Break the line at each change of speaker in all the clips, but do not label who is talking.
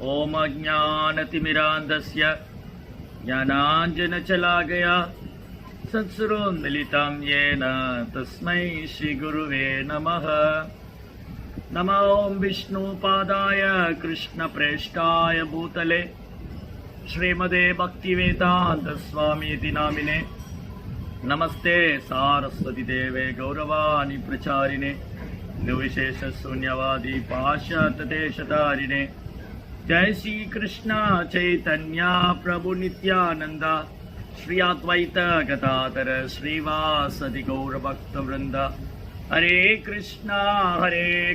ओम अज्ञानतिमिरान्धस्य ज्ञानाञ्जनशलाकया सत्सुरोन्मिलितं येन तस्मै श्रीगुरुवे नमः। नमो ओं विष्णुपादाय कृष्णप्रेष्ठाय भूतले श्रीमदे भक्तिवेदान्तस्वामीति नामिने। नमस्ते सारस्वती देवे गौरवाणी प्रचारिणे निर्विशेष शून्यवादी पाश्चात्यदेशतारिणे। जय श्री कृष्ण चैतन्य प्रभु नित्यानंद श्री अद्वैत गदाधर श्रीवासदि गौर भक्त वृंद। हरे कृष्णा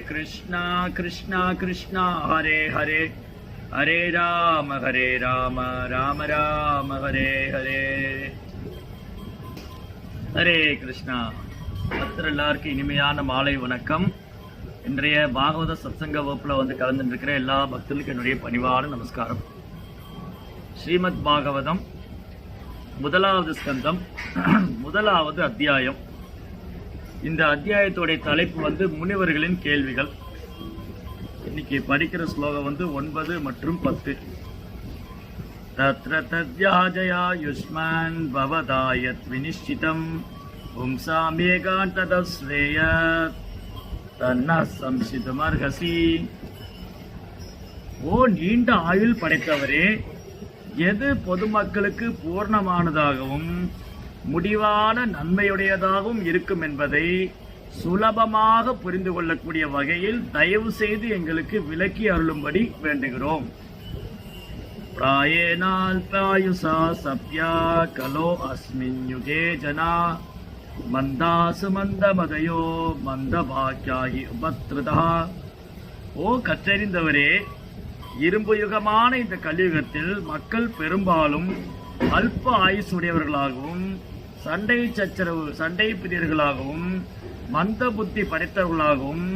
कृष्णा कृष्णा हरे हरे, हरे राम राम राम हरे हरे। हरे कृष्णा। பக்தர் எல்லாருக்கும் இனிமையான மாலை வணக்கம். இன்றைய பாகவத சத்சங்க வகுப்புல கலந்துருக்கிற எல்லா பக்தர்களுக்கும் என்னுடைய பணிவான நமஸ்காரம். ஸ்ரீமத் பாகவதம் முதலாவது ஸ்கந்தம் முதலாவது அத்தியாயம். இந்த அத்தியாயத்துடைய தலைப்பு முனிவர்களின் கேள்விகள். இன்னைக்கு படிக்கிற ஸ்லோகம் 9 மற்றும் 10. தத்ர தத்யாஜயா யுஷ்மான் பவதாயத் வினிஷ்சிதம் பும்சாமேகாந்ததஸ்ரேயத் தன்ன சம்சிதமர்ஹசி. ஓ நீண்ட ஆயுள் படைத்தவரே, எது பொதுமக்களுக்கு பூர்ணமானதாகவும் முடிவான நன்மையுடையதாகவும் இருக்கும் என்பதை சுலபமாக புரிந்து கொள்ளக்கூடிய வகையில் தயவு செய்து எங்களுக்கு விளக்கி அருளும்படி வேண்டுகிறோம். பிராயேனால் பிராயுசா சப்யா கலோ அஸ்மின் யுகே ஜனா மந்தாசு மந்த மதையோ மந்த பாக்கியாகி உபத்ருதா. ஓ கற்றறிந்தவரே, இரும்பு யுகமான இந்த கலியுகத்தில் மக்கள் பெரும்பாலும் அல்ப ஆயுசுடையவர்களாகவும் சண்டை பிரியர்களாகவும் மந்த புத்தி படைத்தவர்களாகவும்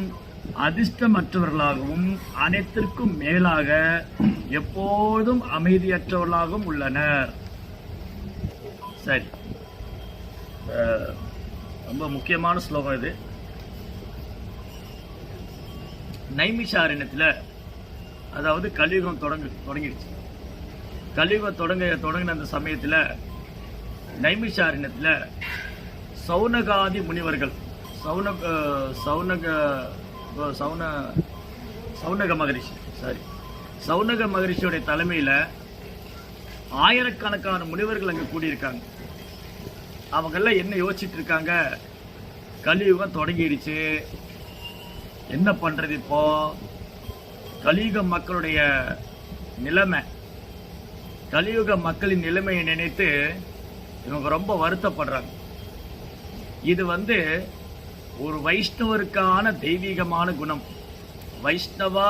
அதிர்ஷ்டமற்றவர்களாகவும் அனைத்திற்கும் மேலாக எப்போதும் அமைதியற்றவர்களாகவும் உள்ளனர். சரி, ரொம்ப முக்கியமான ஸ்லோகம் இது. நைமிஷாரண்யத்தில், அதாவது கலியுகம் தொடங்கிடுச்சு. கலியுகம் தொடங்கின அந்த சமயத்தில் நைமிஷாரண்யத்தில் சௌனகாதி முனிவர்கள், சௌனக மகரிஷியோடைய தலைமையில் ஆயிரக்கணக்கான முனிவர்கள் அங்கே கூடியிருக்காங்க. அவங்கெல்லாம் என்ன யோசிச்சுட்டு இருக்காங்க? கலியுகம் தொடங்கிடுச்சு, என்ன பண்றது இப்போ? கலியுக மக்களுடைய நிலைமை, கலியுக மக்களின் நிலைமையை நினைத்து இவங்க ரொம்ப வருத்தப்படுறாங்க. இது ஒரு வைஷ்ணவருக்கான தெய்வீகமான குணம். வைஷ்ணவா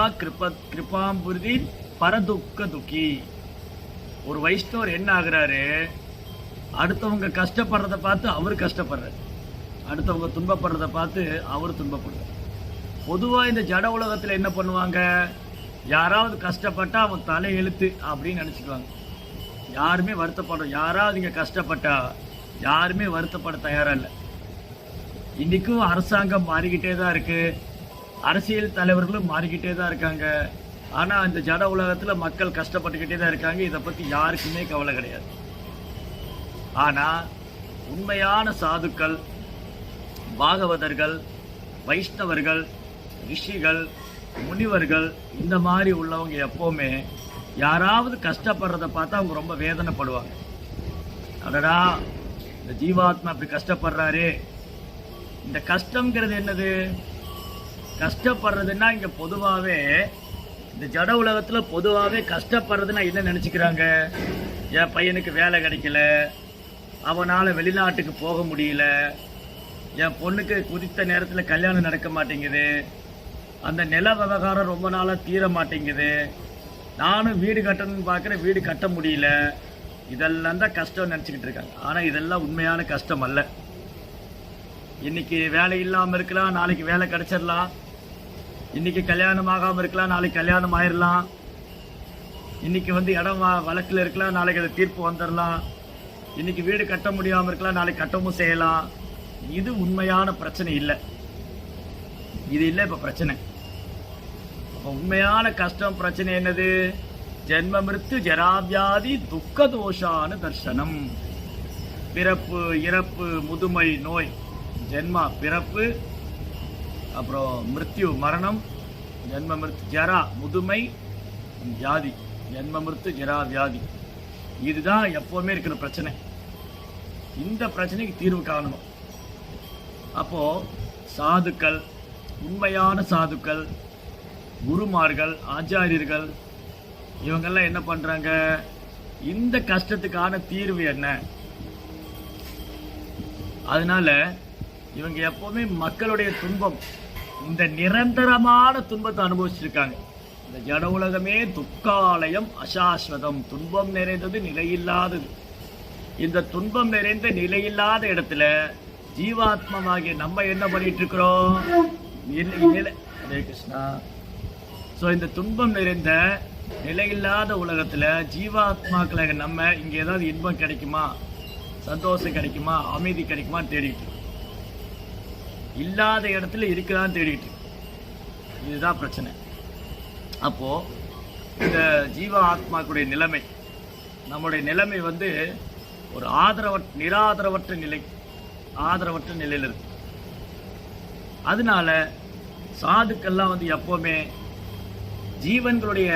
கிருபாம்புருதி பரதுக்க துக்கி. ஒரு வைஷ்ணவர் என்ன ஆகுறாரு? அடுத்தவங்க கஷ்டப்படுறத பார்த்து அவர் கஷ்டப்படுறாரு, அடுத்தவங்க துன்பப்படுறத பார்த்து அவர் துன்பப்படுறார். பொதுவாக இந்த ஜட உலகத்தில் என்ன பண்ணுவாங்க? யாராவது கஷ்டப்பட்டா அவன் தலை எழுத்து அப்படின்னு நினச்சிக்குவாங்க. யாருமே வருத்தப்படுறோம். யாராவது இங்கே கஷ்டப்பட்டா யாருமே வருத்தப்பட தயாராக இல்லை. இன்றைக்கும் அரசாங்கம் மாறிக்கிட்டே தான் இருக்கு, அரசியல் தலைவர்களும் மாறிக்கிட்டே தான் இருக்காங்க. ஆனால் இந்த ஜட உலகத்தில் மக்கள் கஷ்டப்பட்டுக்கிட்டே தான் இருக்காங்க. இதை பற்றி யாருக்குமே கவலை கிடையாது. ஆனால் உண்மையான சாதுக்கள், பாகவதர்கள், வைஷ்ணவர்கள், ரிஷிகள், முனிவர்கள், இந்த மாதிரி உள்ளவங்க எப்போவுமே யாராவது கஷ்டப்படுறத பார்த்தா அவங்க ரொம்ப வேதனைப்படுவாங்க. அடடா, இந்த ஜீவாத்மா அப்படி கஷ்டப்படுறாரு. இந்த கஷ்டங்கிறது என்னது? கஷ்டப்படுறதுன்னா இங்கே பொதுவாகவே இந்த ஜட உலகத்தில் பொதுவாகவே கஷ்டப்படுறதுன்னா என்ன நினச்சிக்கிறாங்க? என் பையனுக்கு வேலை கிடைக்கல, அவனால் வெளிநாட்டுக்கு போக முடியல, என் பொண்ணுக்கு குறித்த நேரத்தில் கல்யாணம் நடக்க மாட்டேங்குது, அந்த நில விவகாரம் ரொம்ப நாளாக தீர மாட்டேங்குது, நானும் வீடு கட்டணும்னு பார்க்குறேன், வீடு கட்ட முடியல. இதெல்லாம் தான் கஷ்டம் நினச்சிக்கிட்டு இருக்காங்க. ஆனால் இதெல்லாம் உண்மையான கஷ்டம் அல்ல. இன்னைக்கு வேலை இல்லாமல் இருக்கலாம், நாளைக்கு வேலை கிடைச்சிடலாம். இன்னைக்கு கல்யாணம் ஆகாமல் இருக்கலாம், நாளைக்கு கல்யாணம் ஆயிடலாம். இன்னைக்கு இடம் வழக்கில் இருக்கலாம், நாளைக்கு அது தீர்ப்பு வந்துடலாம். இன்னைக்கு வீடு கட்ட முடியாமல் இருக்கலாம், நாளைக்கு கட்டவும் செய்யலாம். இது உண்மையான பிரச்சனை இல்லை. இது இல்லை இப்போ பிரச்சனை. அப்ப உண்மையான கஷ்டம் பிரச்சனை என்னது? ஜென்ம மிருத்து ஜராவியாதி துக்க தோஷான தர்சனம். பிறப்பு, இறப்பு, முதுமை, நோய். ஜென்மா பிறப்பு, அப்புறம் மிருத்யு மரணம், ஜென்ம மிருத்து ஜரா முதுமை, வியாதி. ஜென்ம மிருத்து ஜரா வியாதி, இதுதான் எப்பவுமே இருக்கிற பிரச்சனை. இந்த பிரச்சனைக்கு தீர்வு காணணும். அப்போ சாதுக்கள், உண்மையான சாதுக்கள், குருமார்கள், ஆச்சாரியர்கள், இவங்கெல்லாம் என்ன பண்றாங்க? இந்த கஷ்டத்துக்கான தீர்வு என்ன? அதனால இவங்க எப்பவுமே மக்களுடைய துன்பம், இந்த நிரந்தரமான துன்பத்தை அனுபவிச்சிருக்காங்க. இந்த ஜட உலகமே துக்காலயம் அசாஸ்வதம், துன்பம் நிறைந்தது, நிலையில்லாதது. இந்த துன்பம் நிறைந்த நிலையில்லாத இடத்துல ஜீவாத்மாவாகிய நம்ம என்ன பண்ணிட்டு இருக்கிறோம்? ஹரே கிருஷ்ணா. ஸோ இந்த துன்பம் நிறைந்த நிலையில்லாத உலகத்துல ஜீவாத்மாக்களாக நம்ம இங்க ஏதாவது இன்பம் கிடைக்குமா, சந்தோஷம் கிடைக்குமா, அமைதி கிடைக்குமா தேடிட்டு, இல்லாத இடத்துல இருக்குதான்னு தேடிட்டு. இதுதான் பிரச்சனை. அப்போ இந்த ஜீவ ஆத்மாக்குடைய நிலைமை, நம்முடைய நிலைமை ஒரு நிராதரவற்ற நிலை, ஆதரவற்ற நிலையில் இருக்கு. அதனால சாதுக்கெல்லாம் எப்பவுமே ஜீவன்களுடைய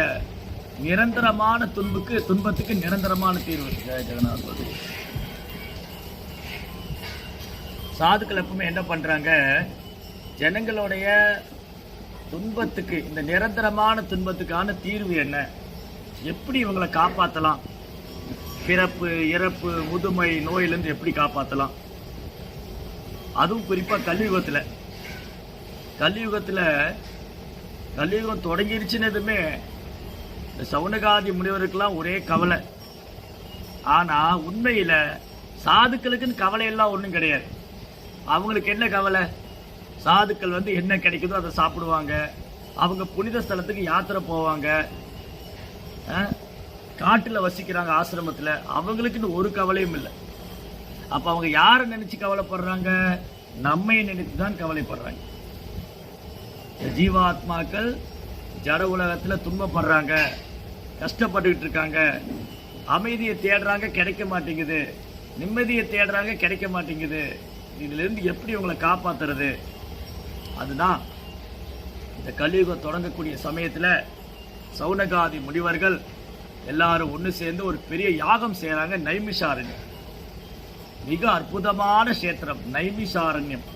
நிரந்தரமான துன்பத்துக்கு நிரந்தரமான தீர்வு. ஜெகநாத் சாதுக்கள் எப்பவுமே என்ன பண்றாங்க? ஜனங்களுடைய துன்பத்துக்கு, இந்த நிரந்தரமான துன்பத்துக்கான தீர்வு என்ன, எப்படி இவங்களை காப்பாற்றலாம், பிறப்பு, இறப்பு, முதுமை, நோயிலிருந்து எப்படி காப்பாற்றலாம். அதுவும் குறிப்பா கலியுகம் தொடங்கிருச்சுன்னதுமே சவுனகாதி முனிவருக்கெல்லாம் ஒரே கவலை. ஆனா உண்மையில சாதுக்களுக்குன்னு கவலை எல்லாம் ஒன்றும் கிடையாது. அவங்களுக்கு என்ன கவலை? சாதுக்கள் என்ன கிடைக்குதோ அதை சாப்பிடுவாங்க, அவங்க புனித ஸ்தலத்துக்கு யாத்திரை போவாங்க, காட்டுல வசிக்கிறாங்க ஆசிரமத்துல, அவங்களுக்குன்னு ஒரு கவலையும் இல்லை. அப்ப அவங்க யாரை நினைச்சு கவலைப்படுறாங்க? நம்மை நினைத்து தான் கவலைப்படுறாங்க. ஜீவாத்மாக்கள் ஜட உலகத்துல துன்பப்படுறாங்க, கஷ்டப்பட்டுக்கிட்டு இருக்காங்க, அமைதியை தேடுறாங்க, கிடைக்க மாட்டேங்குது, நிம்மதியை தேடுறாங்க, கிடைக்க மாட்டேங்குது. இதுல இருந்து எப்படி உங்களை காப்பாத்துறது? அதுதான் இந்த கலியுகம் தொடங்கக்கூடிய சமயத்துல சவுனகாதி முனிவர்கள் எல்லாரும் ஒன்று சேர்ந்து ஒரு பெரிய யாகம் செய்யறாங்க. நைமிஷாரண்யம், மிக அற்புதமான கஷேத்திரம் நைமிஷாரண்யம்.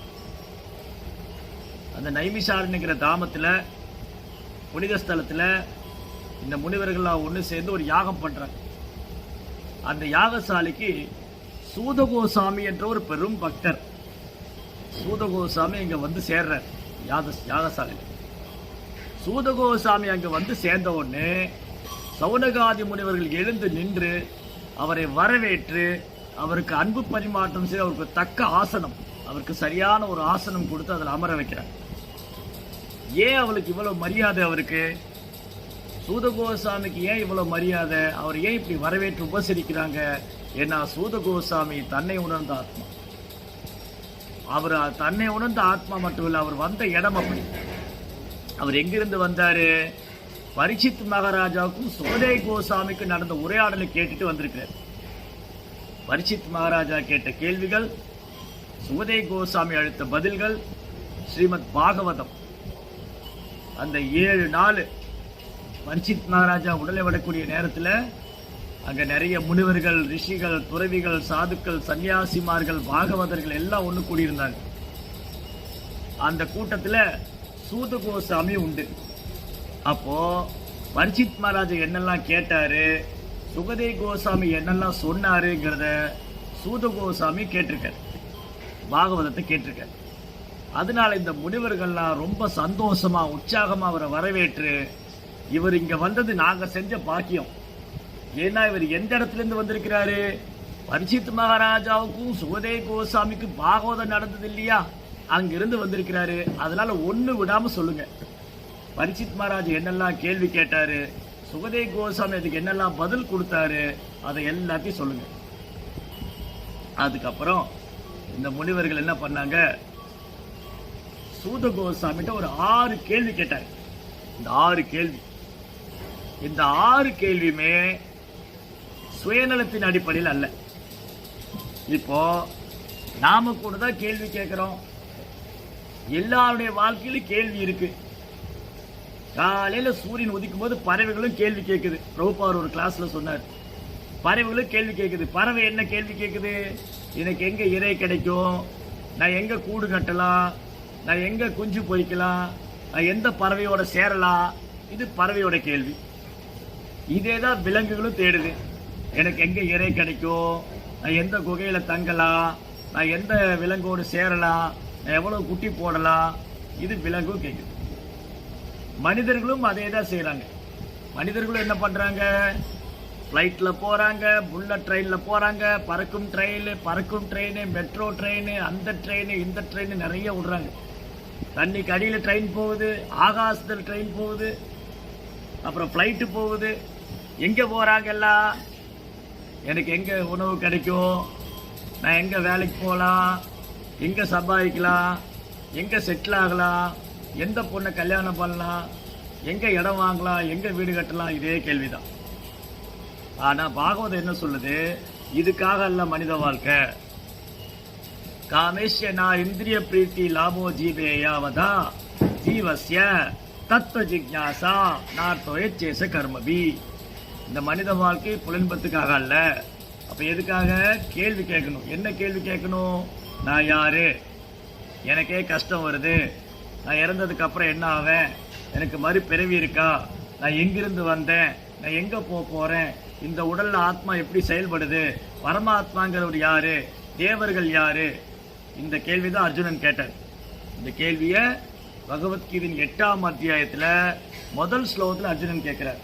அந்த நைமிஷாரண்யங்கிற தாமத்துல, புனித ஸ்தலத்துல இந்த முனிவர்கள்லாம் ஒன்று சேர்ந்து ஒரு யாகம் பண்றாங்க. அந்த யாகசாலைக்கு சூதகோசாமி என்ற ஒரு பெரும் பக்தர், சூதகோசாமி இங்க சேர்றார் யாகசாலையில். சூதகோசாமி அங்க சேர்ந்த உடனே சவுனகாதி முனிவர்கள் எழுந்து நின்று அவரை வரவேற்று அவருக்கு அன்பு பரிமாற்றம் செய்து அவருக்கு தக்க ஆசனம், அவருக்கு சரியான ஒரு ஆசனம் கொடுத்து அதில் அமர வைக்கிறார். ஏன் அவளுக்கு இவ்வளவு மரியாதை? அவருக்கு சூதகோசாமிக்கு ஏன் இவ்வளவு மரியாதை? அவர் ஏன் இப்படி வரவேற்று உபசரிக்கிறாங்க? ஏன்னா சூதகோசாமி தன்னை உணர்ந்த ஆத்மா. அவர் தன்னை உணர்ந்த ஆத்மா மட்டும் இல்லை, அவர் வந்த இடம் அப்படி. அவர் எங்கிருந்து வந்தாரு? பரீட்சித் மகாராஜாவுக்கும் சுகதேவ கோசாமிக்கும் நடந்த உரையாடலை கேட்டுட்டு வந்திருக்கிறார். பரீட்சித் மகாராஜா கேட்ட கேள்விகள், சுகதேவ கோசாமி அளித்த பதில்கள், ஸ்ரீமத் பாகவதம். அந்த 7 நாள் பரீட்சித் மகாராஜா உடலை விடக்கூடிய நேரத்தில் அங்க நிறைய முனிவர்கள், ரிஷிகள், துறவிகள், சாதுக்கள், சன்னியாசிமார்கள், பாகவதர்கள் எல்லாம் ஒன்று கூடியிருந்தாங்க. அந்த கூட்டத்தில் சூதகோசாமி உண்டு. அப்போ பரீட்சித் மகாராஜா என்னெல்லாம் கேட்டாரு, சுகதேவ கோசாமி என்னெல்லாம் சொன்னாருங்கிறத சூதகோசாமி கேட்டிருக்காரு, பாகவதத்தை கேட்டிருக்காரு. அதனால இந்த முனிவர்கள்லாம் ரொம்ப சந்தோஷமா உற்சாகமா அவரை வரவேற்று, இவர் இங்க வந்தது நாங்க செஞ்ச பாக்கியம். ஏன்னா இவர் எந்த இடத்துல இருந்து வந்திருக்கிறாரு? பரீட்சித் மகாராஜாவுக்கும் சுகதேவ கோசாமிக்கும் பாகவதம் நடந்தது இல்லையா, அங்கிருந்து வந்திருக்கிறாரு. அதனால ஒண்ணு விடாம சொல்லுங்க, பரீட்சித் மகாராஜா என்னெல்லாம் கேள்வி கேட்டாரு, சுகதேவ கோசாமி அதுக்கு என்னெல்லாம் பதில் கொடுத்தாரு, அதை எல்லாத்தையும் சொல்லுங்க. அதுக்கப்புறம் இந்த முனிவர்கள் என்ன பண்ணாங்க? சூத கோசாமிட்ட ஒரு 6 கேள்வி கேட்டாங்க. இந்த 6 கேள்வி. இந்த 6 கேள்வியுமே சுயநலத்தின் அடிப்படையில் அல்ல. இப்போ நாம கூட தான் கேள்வி கேட்கிறோம். எல்லாருடைய வாழ்க்கையிலும் கேள்வி இருக்கு. காலையில சூரியன் உதிக்கும் போது பறவைகளும் கேள்வி கேட்குது. பிரபுபார் ஒரு கிளாஸ்ல சொன்னார், பறவைகளும் கேள்வி கேட்குது. பறவை என்ன கேள்வி கேட்குது? எனக்கு எங்க இறை கிடைக்கும், நான் எங்க கூடு கட்டலாம், நான் எங்க குஞ்சு பொரிக்கலாம், நான் எந்த பறவையோட சேரலாம், இது பறவையோட கேள்வி. இதே தான் விலங்குகளும் தேடுது. எனக்கு எங்க இறை கிடைக்கும், நான் எந்த குகையில தங்கலாம், நான் எந்த விலங்கோடு சேரலாம், நான் எவ்வளவு குட்டி போடலாம், இது விலங்கும் கேட்குது. மனிதர்களும் அதே தான் செய்யறாங்க. மனிதர்களும் என்ன பண்றாங்க? ஃப்ளைட்ல போறாங்க, புல்லட் ட்ரெயின்ல போறாங்க, பறக்கும் ட்ரெயின், மெட்ரோ ட்ரெயின், அந்த ட்ரெயின், இந்த ட்ரெயின் நிறைய விடுறாங்க. தண்ணிக்கு அடியில் ட்ரெயின் போகுது, ஆகாசத்தில் ட்ரெயின் போகுது, அப்புறம் ஃப்ளைட்டு போகுது. எங்க போறாங்க எல்லாம்? எனக்கு எங்க உணவு கிடைக்கும், நான் எங்க வேலைக்கு போகலாம், எங்க சம்பாதிக்கலாம், எங்க செட்டில் ஆகலாம், எந்த பொண்ணை கல்யாணம் பண்ணலாம், எங்க இடம் வாங்கலாம், எங்க வீடு கட்டலாம், இதே கேள்விதான். ஆனா பாகவதம் என்ன சொல்லுது? இதுக்காக அல்ல மனித வாழ்க்கை. காமேஷ்யனா இந்திரிய பிரீத்தி லாபோ ஜீவேயாவதா ஜீவஸ்ய தத்துவ ஜிக்ஞாசா நார்த்தோயச்சேச கர்மபி. இந்த மனித வாழ்க்கை புலன்பத்துக்காக அல்ல. அப்ப எதுக்காக? கேள்வி கேட்கணும். என்ன கேள்வி கேட்கணும்? நான் யாரு, எனக்கே கஷ்டம் வருது, நான் இறந்ததுக்கு அப்புறம் என்ன ஆவேன், எனக்கு மறுபிறவி இருக்கா, நான் எங்கிருந்து வந்தேன், நான் எங்க போறேன், இந்த உடல்ல ஆத்மா எப்படி செயல்படுது, பரமாத்மாங்கிறவர் யாரு, தேவர்கள் யாரு, இந்த கேள்விதான் அர்ஜுனன் கேட்டார். இந்த கேள்விய பகவத்கீதையின் 8ஆம் அத்தியாயத்துல முதல் ஸ்லோகத்துல அர்ஜுனன் கேட்கிறார்.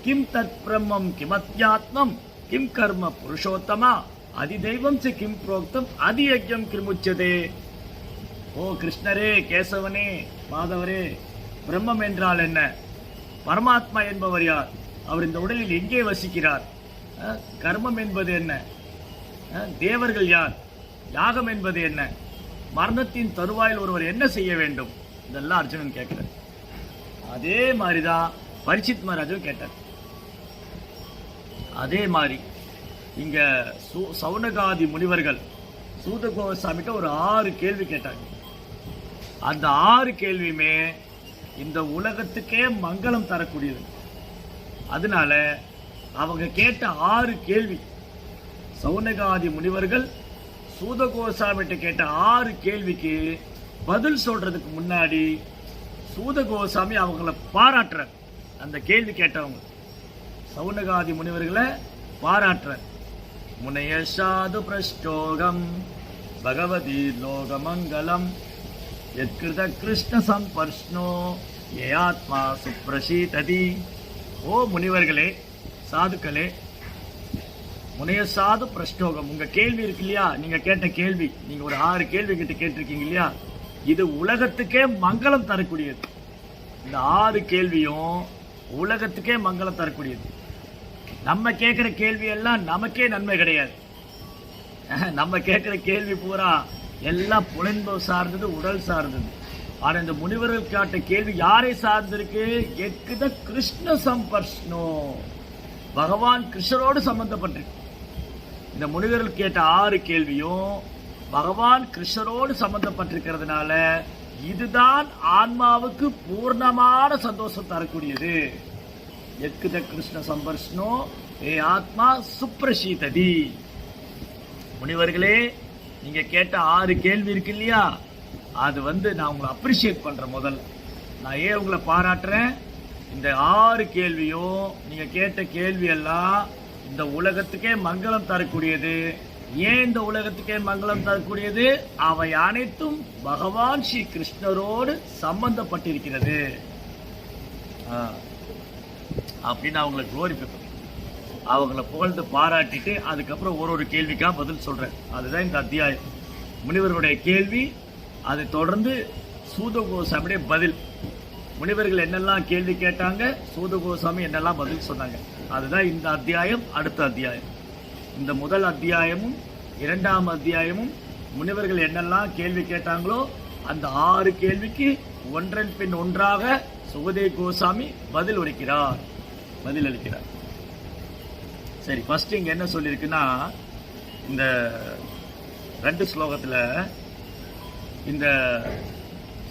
கிம் தத் பிரம்மம் கிமத்யாத்மம் கிம் கர்ம புருஷோத்தமா அதிதெய்வம் ச கிம் புரோக்தம் அதியஜ்யம் கிருமுச்சதே. ஓ கிருஷ்ணரே, கேசவனே, மாதவரே, பிரம்மம் என்றால் என்ன, பரமாத்மா என்பவர் யார், அவர் இந்த உடலில் எங்கே வசிக்கிறார், கர்மம் என்பது என்ன, தேவர்கள் யார், யாகம் என்பது என்ன, மரணத்தின் தருவாயில் ஒருவர் என்ன செய்ய வேண்டும், இதெல்லாம் அர்ஜுனன் கேட்கிறார். அதே மாதிரிதான் பரீட்சித் மகாராஜும் கேட்டார். அதே மாதிரி இங்க சௌனகாதி முனிவர்கள் சூத கோசாமிட்ட ஒரு 6 கேள்வி கேட்டாங்க. அந்த 6 கேள்வியுமே இந்த உலகத்துக்கே மங்களம் தரக்கூடியது. அதனால அவங்க கேட்ட 6 கேள்வி, சௌனகாதி முனிவர்கள் சூத கோசாமிட்ட கேட்ட 6 கேள்விக்கு பதில் சொல்றதுக்கு முன்னாடி சூத கோசாமி அவங்கள பாராட்டுறார். அந்த கேள்வி கேட்டவங்க சௌனகாதி முனிவர்களை பாராட்டுறார். முனைய சாது பிரஷ்டோகம் பகவதி லோகமங்கலம் யத்கிருத கிருஷ்ண சம்பர்ஷ்ணோ ஏ ஆத்மா சுப்ரசீததி. ஓ முனிவர்களே, சாதுக்களே, முனைய சாது பிரஷ்டோகம், உங்க கேள்வி இருக்கு இல்லையா, நீங்க கேட்ட கேள்வி, நீங்க ஒரு 6 கேள்வி கிட்ட கேட்டிருக்கீங்க இல்லையா, இது உலகத்துக்கே மங்களம் தரக்கூடியது. இந்த 6 கேள்வியும் உலகத்துக்கே மங்களம் தரக்கூடியது. நம்ம கேட்கிற கேள்வி எல்லாம் நமக்கே நன்மை கிடையாது. நம்ம கேட்கிற கேள்வி பூரா எல்லாம் புலன்பு சார்ந்தது, உடல் சார்ந்தது. ஆனா இந்த முனிவர்கள் காட்ட கேள்வி யாரை சார்ந்திருக்கு? எத்கிருத கிருஷ்ண சம்பர்ஷ்ணோ, பகவான் கிருஷ்ணரோடு சம்பந்தப்பட்டிருக்கு. இந்த முனிவர்கள் கேட்ட 6 கேள்வியும் பகவான் கிருஷ்ணரோடு சம்பந்தப்பட்டிருக்கிறதுனால இதுதான் ஆன்மாவுக்கு பூர்ணமான சந்தோஷம் தரக்கூடியது. எத்கிருத கிருஷ்ண சம்பர்ஷ்ணோ ஏ ஆத்மா சுப்ரசீததி. முனிவர்களே, நீங்க கேட்ட 6 கேள்வி இருக்கு இல்லையா, அது நான் உங்களை அப்ரிஷியேட் பண்றேன். முதல்ல நான் ஏன் உங்களை பாராட்டுறேன்? இந்த 6 கேள்வியும் நீங்க கேட்ட கேள்வி எல்லாம் இந்த உலகத்துக்கே மங்களம் தரக்கூடியது. ஏன் இந்த உலகத்துக்கே மங்களம் தரக்கூடியது? அவை அனைத்தும் பகவான் ஸ்ரீ கிருஷ்ணரோடு சம்பந்தப்பட்டிருக்கிறது அப்படின்னு அவங்களை குளோரிஃபை பண்ணி அவங்கள புகழ்ந்து பாராட்டிட்டு அதுக்கப்புறம் ஒரு கேள்விக்கா பதில் சொல்றேன். அதுதான் இந்த அத்தியாயம். முனிவர்களுடைய கேள்வி, அதை தொடர்ந்து சூத கோசாமியுடைய பதில். முனிவர்கள் என்னெல்லாம் கேள்வி கேட்டாங்க, சூத கோசாமி என்னெல்லாம் பதில் சொன்னாங்க, அதுதான் இந்த அத்தியாயம். அடுத்த அத்தியாயம், இந்த முதல் அத்தியாயமும் 2ஆம் அத்தியாயமும் முனிவர்கள் என்னெல்லாம் கேள்வி கேட்டாங்களோ அந்த 6 கேள்விக்கு ஒன்றன் பின் ஒன்றாக சுகதேவ் கோசாமி பதில் அளிக்கிறார். சரி, ஃபர்ஸ்ட் இங்க என்ன சொல்லியிருக்குன்னா, இந்த 2 ஸ்லோகத்துல இந்த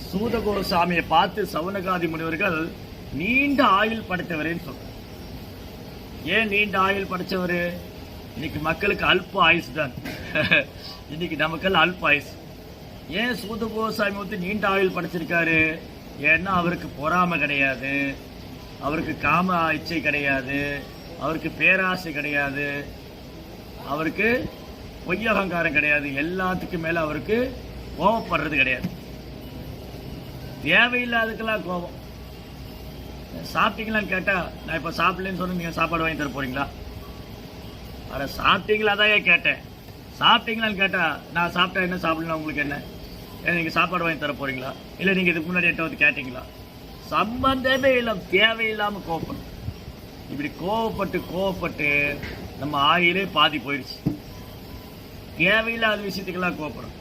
சூத கோசாமியை பார்த்து சவுனகாதி முனிவர்கள் நீண்ட ஆயுள் படைத்தவரேன்னு சொல்றாங்க. ஏன் நீண்ட ஆயுள் படைச்சவரு? இன்னைக்கு மக்களுக்கு அல்ப ஆயுசு தான். இன்னைக்கு நமக்கெல்லாம் அல்ப ஆயுசு. ஏன் சூத கோசாமி வந்து நீண்ட ஆயுள் படைச்சிருக்காரு? ஏன்னா அவருக்கு பொறாமை கிடையாது, அவருக்கு காம இச்சை கிடையாது, அவருக்கு பேராசை கிடையாது, அவருக்கு பொய்யகங்காரம் கிடையாது, எல்லாத்துக்கும் மேல அவருக்கு கோபப்படுறது கிடையாது. தேவையில்லாதுக்கெல்லாம் கோபம். சாப்பிட்டீங்களான்னு கேட்டா, நான் இப்ப சாப்பிடலன்னு சொன்ன நீங்க சாப்பாடு வாங்கி தர போறீங்களா? அட சாப்பிட்டீங்களா தான் கேட்டேன். சாப்பிட்டீங்களான்னு கேட்டா, நான் சாப்பிட்டா என்ன சாப்பிடலாம் உங்களுக்கு என்ன? நீங்க சாப்பாடு வாங்கி தர போறீங்களா? இல்ல நீங்க இதுக்கு முன்னாடி எட்ட வந்து கேட்டீங்களா? சம்பந்தமே இல்லாம தேவையில்லாம கோபப்படும். இப்படி கோவப்பட்டு நம்ம ஆயிலே பாதி போயிடுச்சு. தேவையில்லாத விஷயத்துக்கெல்லாம் கோபப்படும்.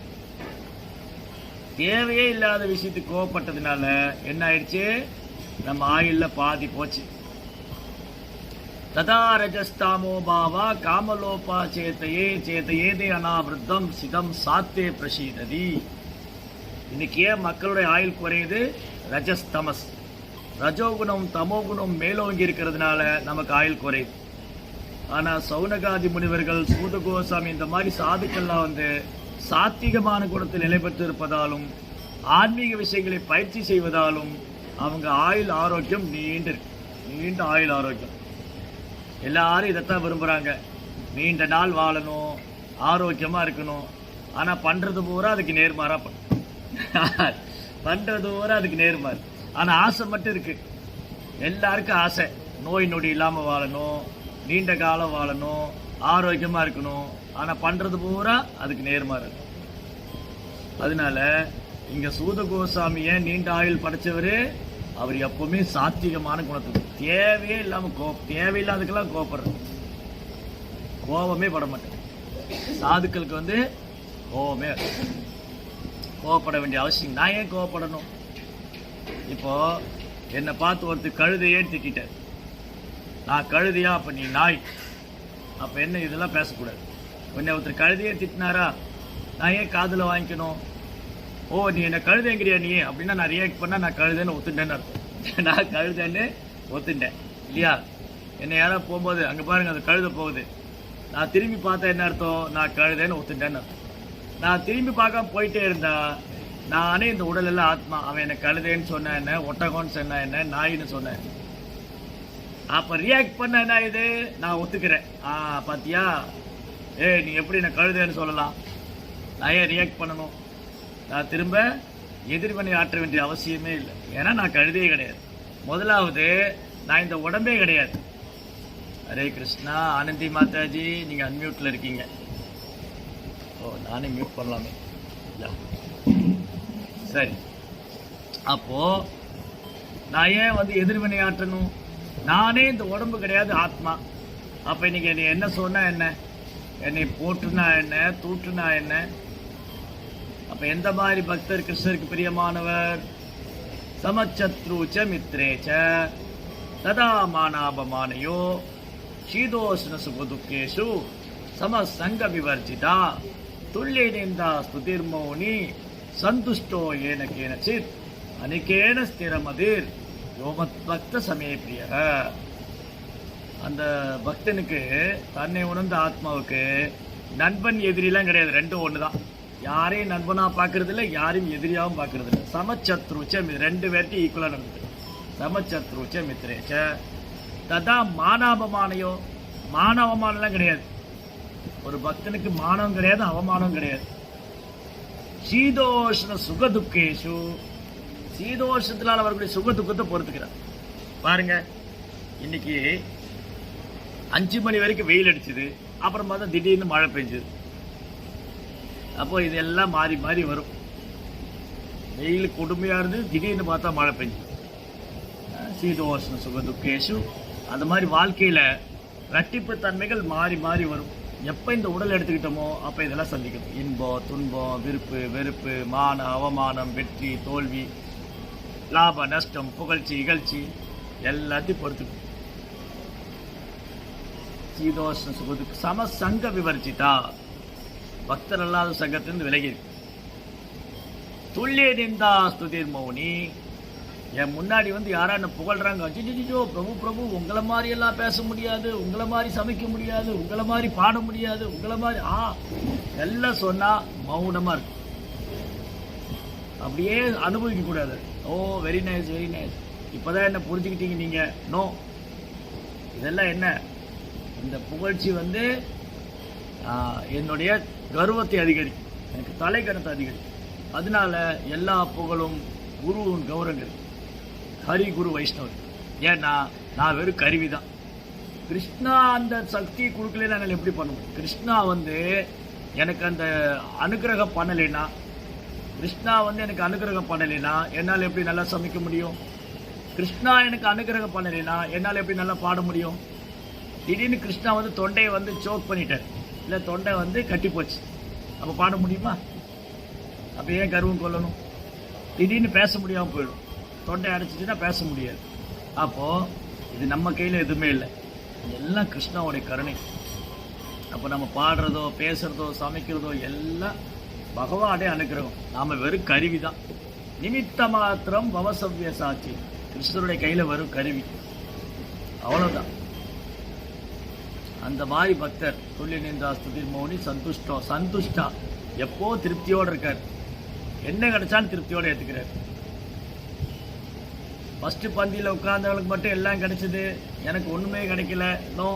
தேவையே இல்லாத விஷயத்துக்கு கோவப்பட்டதுனால என்ன ஆயிடுச்சு? நம்ம ஆயில்ல பாதி போச்சு. ததா ரஜஸ்தாமோ பாவா காமலோபா சேத்தையே அனாவிருத்தம் சிதம் சாத்தே பிரசீததி. இன்னைக்கு ஏன் மக்களுடைய ஆயுள் குறையுது? ரஜஸ்தமஸ், ரஜோகுணம் தமோகுணம் மேலோங்கி இருக்கிறதுனால நமக்கு ஆயுள் குறையுது. ஆனா சவுனகாதி முனிவர்கள், சூத கோசாமி இந்த மாதிரி சாதுக்கள்லாம் வந்து சாத்விகமான குணத்தில் நிலை பெற்று இருப்பதாலும் ஆன்மீக விஷயங்களை பயிற்சி செய்வதாலும் அவங்க ஆயுள் ஆரோக்கியம் நீண்ட ஆயுள் ஆரோக்கியம். எல்லாரும் இதைத்தான் விரும்புறாங்க. நீண்ட நாள் வாழணும், ஆரோக்கியமா இருக்கணும். ஆனா பண்றது பூரா அதுக்கு நேர்மாறா அதுக்கு நேர்மாறு. ஆனா ஆசை மட்டும் இருக்கு. எல்லாருக்கும் ஆசை நோய் நொடி இல்லாம வாழணும், நீண்ட காலம் வாழணும், ஆரோக்கியமா இருக்கணும். ஆனா பண்றது பூரா அதுக்கு நேர்மாறு. அதனால இங்க சூத கோசாமி ஏன் நீண்ட ஆயுள் படைச்சவரு? அவர் எப்பவுமே சாத்விகமான குணத்துக்கு, தேவையே இல்லாம தேவையில்லாதுக்கெல்லாம் கோபப்படுறது. கோபமே பட மாட்டேன். சாதுக்களுக்கு வந்து கோபப்பட வேண்டிய அவசியம். நான் ஏன் கோபப்படணும்? இப்போ என்னை பார்த்து ஒருத்தர் கழுதையே திட்டார். நான் கழுதையா? அப்ப நீ நாய். அப்ப என்ன இதெல்லாம் பேசக்கூடாது. உன்னை ஒருத்தர் கழுதையே திட்டினாரா, நான் ஏன் காதுல வாங்கிக்கணும்? ஓ, நீ என்ன கழுதைங்கிறியா நீ அப்படின்னா நான் ரியாக்ட் பண்ணா நான் கழுதைன்னு ஒத்துட்டேன்னு அர்த்தம். நான் கழுதைன்னு ஒத்துட்டேன் இல்லையா? என்னை யாராவது போகும்போது அங்க பாருங்க அந்த கழுதை போகுது, நான் திரும்பி பார்த்தா என்ன அர்த்தம்? நான் கழுதைன்னு ஒத்துட்டேன்னு அர்த்தம். நான் திரும்பி பார்க்காம போயிட்டே இருந்தா நானே இந்த உடல் எல்லாம் ஆத்மா. அவன் என்ன கழுதைன்னு சொன்ன என்ன, ஒட்டகம்னு சொன்ன என்ன, நாயின்னு சொன்ன. அப்ப ரியாக்ட் பண்ண என்ன இது? நான் ஒத்துக்கிறேன். பாத்தியா, நீ எப்படி என்ன கழுதைன்னு சொல்லலாம்? நான் ஏன் ரியாக்ட் பண்ணணும்? நான் திரும்ப எதிர்வினை ஆற்ற வேண்டிய அவசியமே இல்லை. ஏன்னா நான் கழுதையே கிடையாது. முதலாவது நான் இந்த உடம்பே கிடையாது. ஹரே கிருஷ்ணா. ஆனந்தி மாதாஜி, நீங்க அன்மியூட்ல இருக்கீங்க. நானே மியூட் பண்ணலாமே. சரி, அப்போ நான் ஏன் வந்து எதிர்வினை ஆற்றணும்? நானே இந்த உடம்பு கிடையாது, ஆத்மா. அப்ப இன்னைக்கு என்னை என்ன சொன்னா என்ன, என்னை போட்டுனா என்ன, தூட்டுனா என்ன? அப்ப எந்த மாதிரி பக்தர் கிருஷ்ணருக்கு பிரியமானவர்? சமச்சத்ருச்ச மித்ரேச்ச ததா மானாபமானயோ சீதோஷ்ண சுகதுக்கேஷு சமசங்க விவர்ஜிதா துல்லிய நிந்தா ஸ்துதிர்மௌனி சந்துஷ்டோ ஏன கேனச்சித் அனிகேன ஸ்திரமதிர் யோமத் பக்த சமே பிரிய. அந்த பக்தனுக்கு, தன்னை உணர்ந்த ஆத்மாவுக்கு நண்பன் எதிரிலாம் கிடையாது. ரெண்டும் ஒண்ணுதான். யாரையும் நண்பனா பாக்குறது இல்லை, யாரையும் எதிரியாவும் பாக்குறது இல்லை. சமச்சத்ருச்ச, ரெண்டு பேர்ட்டும் ஈக்குவலா நடந்தது. சமச்சத்ருச்ச மித்ரேச்ச ததா மானாபமானையோ, மான அவமானம்லாம் கிடையாது. ஒரு பக்தனுக்கு மானம் கிடையாது, அவமானம் கிடையாது. சீதோஷ்ண சுகதுக்கேஷு, சீதோஷத்தினால் அவர்களுடைய சுக துக்கத்தை பொறுத்துக்கிறார். பாருங்க, இன்னைக்கு 5 மணி வரைக்கும் வெயில் அடிச்சது, அப்புறம் பார்த்தா திடீர்னு மழை பெஞ்சது. அப்போ இதெல்லாம் மாறி மாறி வரும். வெயில் கொடுமையா இருந்து திடீர்னு பார்த்தா மழை பெஞ்சது. சீதோஷ்ண சுகதுக்கேஷு. அந்த மாதிரி வாழ்க்கையில இரட்டிப்பு தன்மைகள் மாறி மாறி வரும். எப்ப இந்த உடல் எடுத்துக்கிட்டோமோ அப்ப இதெல்லாம் சந்திக்கணும். இன்பம், துன்பம், விருப்பு, வெறுப்பு, மான, அவமானம், வெற்றி, தோல்வி, லாப நஷ்டம், புகழ்ச்சி இகழ்ச்சி எல்லாத்தையும் பொறுத்துக்கும். சீதோஷ்ண சுகத்துக்கு சமசங்க விவர்ஜிதா, பக்தர் அல்லாத சங்கத்திலிருந்து விலகி இருக்கு. துல்லிய நிந்தா ஸ்துதிர் மௌனி, என் முன்னாடி வந்து யாரா என்ன புகழ்றாங்க, அஜிஜிஜோ பிரபு பிரபு உங்களை மாதிரி எல்லாம் பேச முடியாது, உங்களை மாதிரி சமைக்க முடியாது, உங்களை மாதிரி பாட முடியாது, உங்களை மாதிரி எல்லாம் சொன்னா மௌனமா இருக்கு. அப்படியே அனுபவிக்க கூடாது. ஓ வெரி நைஸ் வெரி நைஸ், இப்பதான் என்ன புரிஞ்சுக்கிட்டீங்க நீங்க. நோ, இதெல்லாம் என்ன, இந்த புகழ்ச்சி வந்து என்னுடைய கர்வத்தை அதிகரிக்கும், எனக்கு தலைக்கணத்தை அதிகரிக்கும். அதனால எல்லா புகழும் குருவின் கௌரவங்கள், ஹரி குரு வைஷ்ணவர். ஏன்னா நான் வெறும் கருவி தான். கிருஷ்ணா அந்த சக்தி கொடுக்கல, நாங்கள் எப்படி பண்ண முடியும்? கிருஷ்ணா வந்து எனக்கு அந்த அனுகிரகம் பண்ணலைன்னா, கிருஷ்ணா வந்து எனக்கு அனுகிரகம் பண்ணலைன்னா என்னால் எப்படி நல்லா சமைக்க முடியும்? கிருஷ்ணா எனக்கு அனுகிரகம் பண்ணலைன்னா என்னால் எப்படி நல்லா பாட முடியும்? திடீர்னு கிருஷ்ணா வந்து தொண்டையை வந்து சோக் பண்ணிட்டார், இல்லை தொண்டை வந்து கட்டி போச்சு, அப்போ பாட முடியுமா? அப்போ ஏன் கர்வம் கொள்ளணும்? திடீர்னு பேச முடியாமல் போயிடும், தொண்டை அடைச்சிச்சுன்னா பேச முடியாது. அப்போது இது நம்ம கையில் எதுவுமே இல்லை, எல்லாம் கிருஷ்ணாவுடைய கருணை. அப்போ நம்ம பாடுறதோ பேசுகிறதோ சமைக்கிறதோ எல்லாம் பகவானே அனுக்கிரகம், நாம் வெறும் கருவி தான். நிமித்த மாத்திரம் பவசவ்ய சாட்சி, கிருஷ்ணருடைய கையில் வரும் கருவி, அவ்வளோதான். அந்த மாதிரி பக்தர் துல்லிய நிந்தா ஸ்துதிர் மௌனி சந்துஷ்டா, எப்போ திருப்தியோடு இருக்கார், என்ன கிடைச்சாலும் திருப்தியோடு ஏற்றுக்கிறார். ஃபஸ்ட்டு பந்தியில் உட்கார்ந்தவங்களுக்கு மட்டும் எல்லாம் கிடைச்சிது, எனக்கு ஒன்றுமே கிடைக்கல. நோ,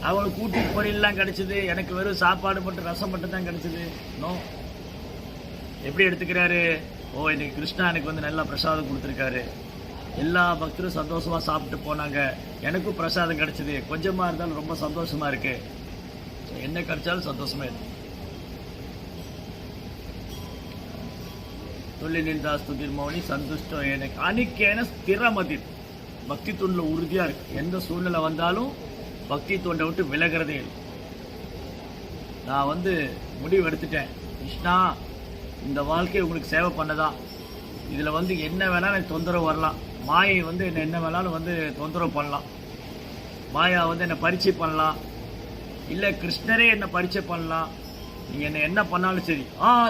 அவங்களுக்கு கூட்டி பொரியல்லாம் கிடைச்சிது, எனக்கு வெறும் சாப்பாடு மட்டும் ரசம் மட்டும் தான் கிடைச்சிது. நோ, எப்படி எடுத்துக்கிறாரு? ஓ இன்னைக்கு கிருஷ்ணா எனக்கு வந்து நல்லா பிரசாதம் கொடுத்துருக்காரு, எல்லா பக்தரும் சந்தோஷமாக சாப்பிட்டு போனாங்க, எனக்கும் பிரசாதம் கிடைச்சிது, கொஞ்சமாக இருந்தாலும் ரொம்ப சந்தோஷமாக இருக்குது. என்ன கிடைச்சாலும் சந்தோஷமாக இருக்கு. துல்லிய நிந்தா ஸ்துதிர் மௌனி சந்துஷ்டம் எனக்கு அனிக்கேன ஸ்திரமதி, பக்தி தூண்டில் உறுதியாக இருக்கு. எந்த சூழ்நிலை வந்தாலும் பக்தி தூண்டை விட்டு விலகிறதே இல்லை. நான் வந்து முடிவு எடுத்துட்டேன், கிருஷ்ணா இந்த வாழ்க்கை உங்களுக்கு சேவை பண்ணதான், இதில் வந்து என்ன வேணாலும் எனக்கு தொந்தரவு வரலாம், மாயை வந்து என்ன வேணாலும் வந்து தொந்தரவு பண்ணலாம், மாயா வந்து என்னை பரீட்சை பண்ணலாம், இல்லை கிருஷ்ணரே என்னை பரீட்சை பண்ணலாம், நீங்கள் என்ன பண்ணாலும் சரி.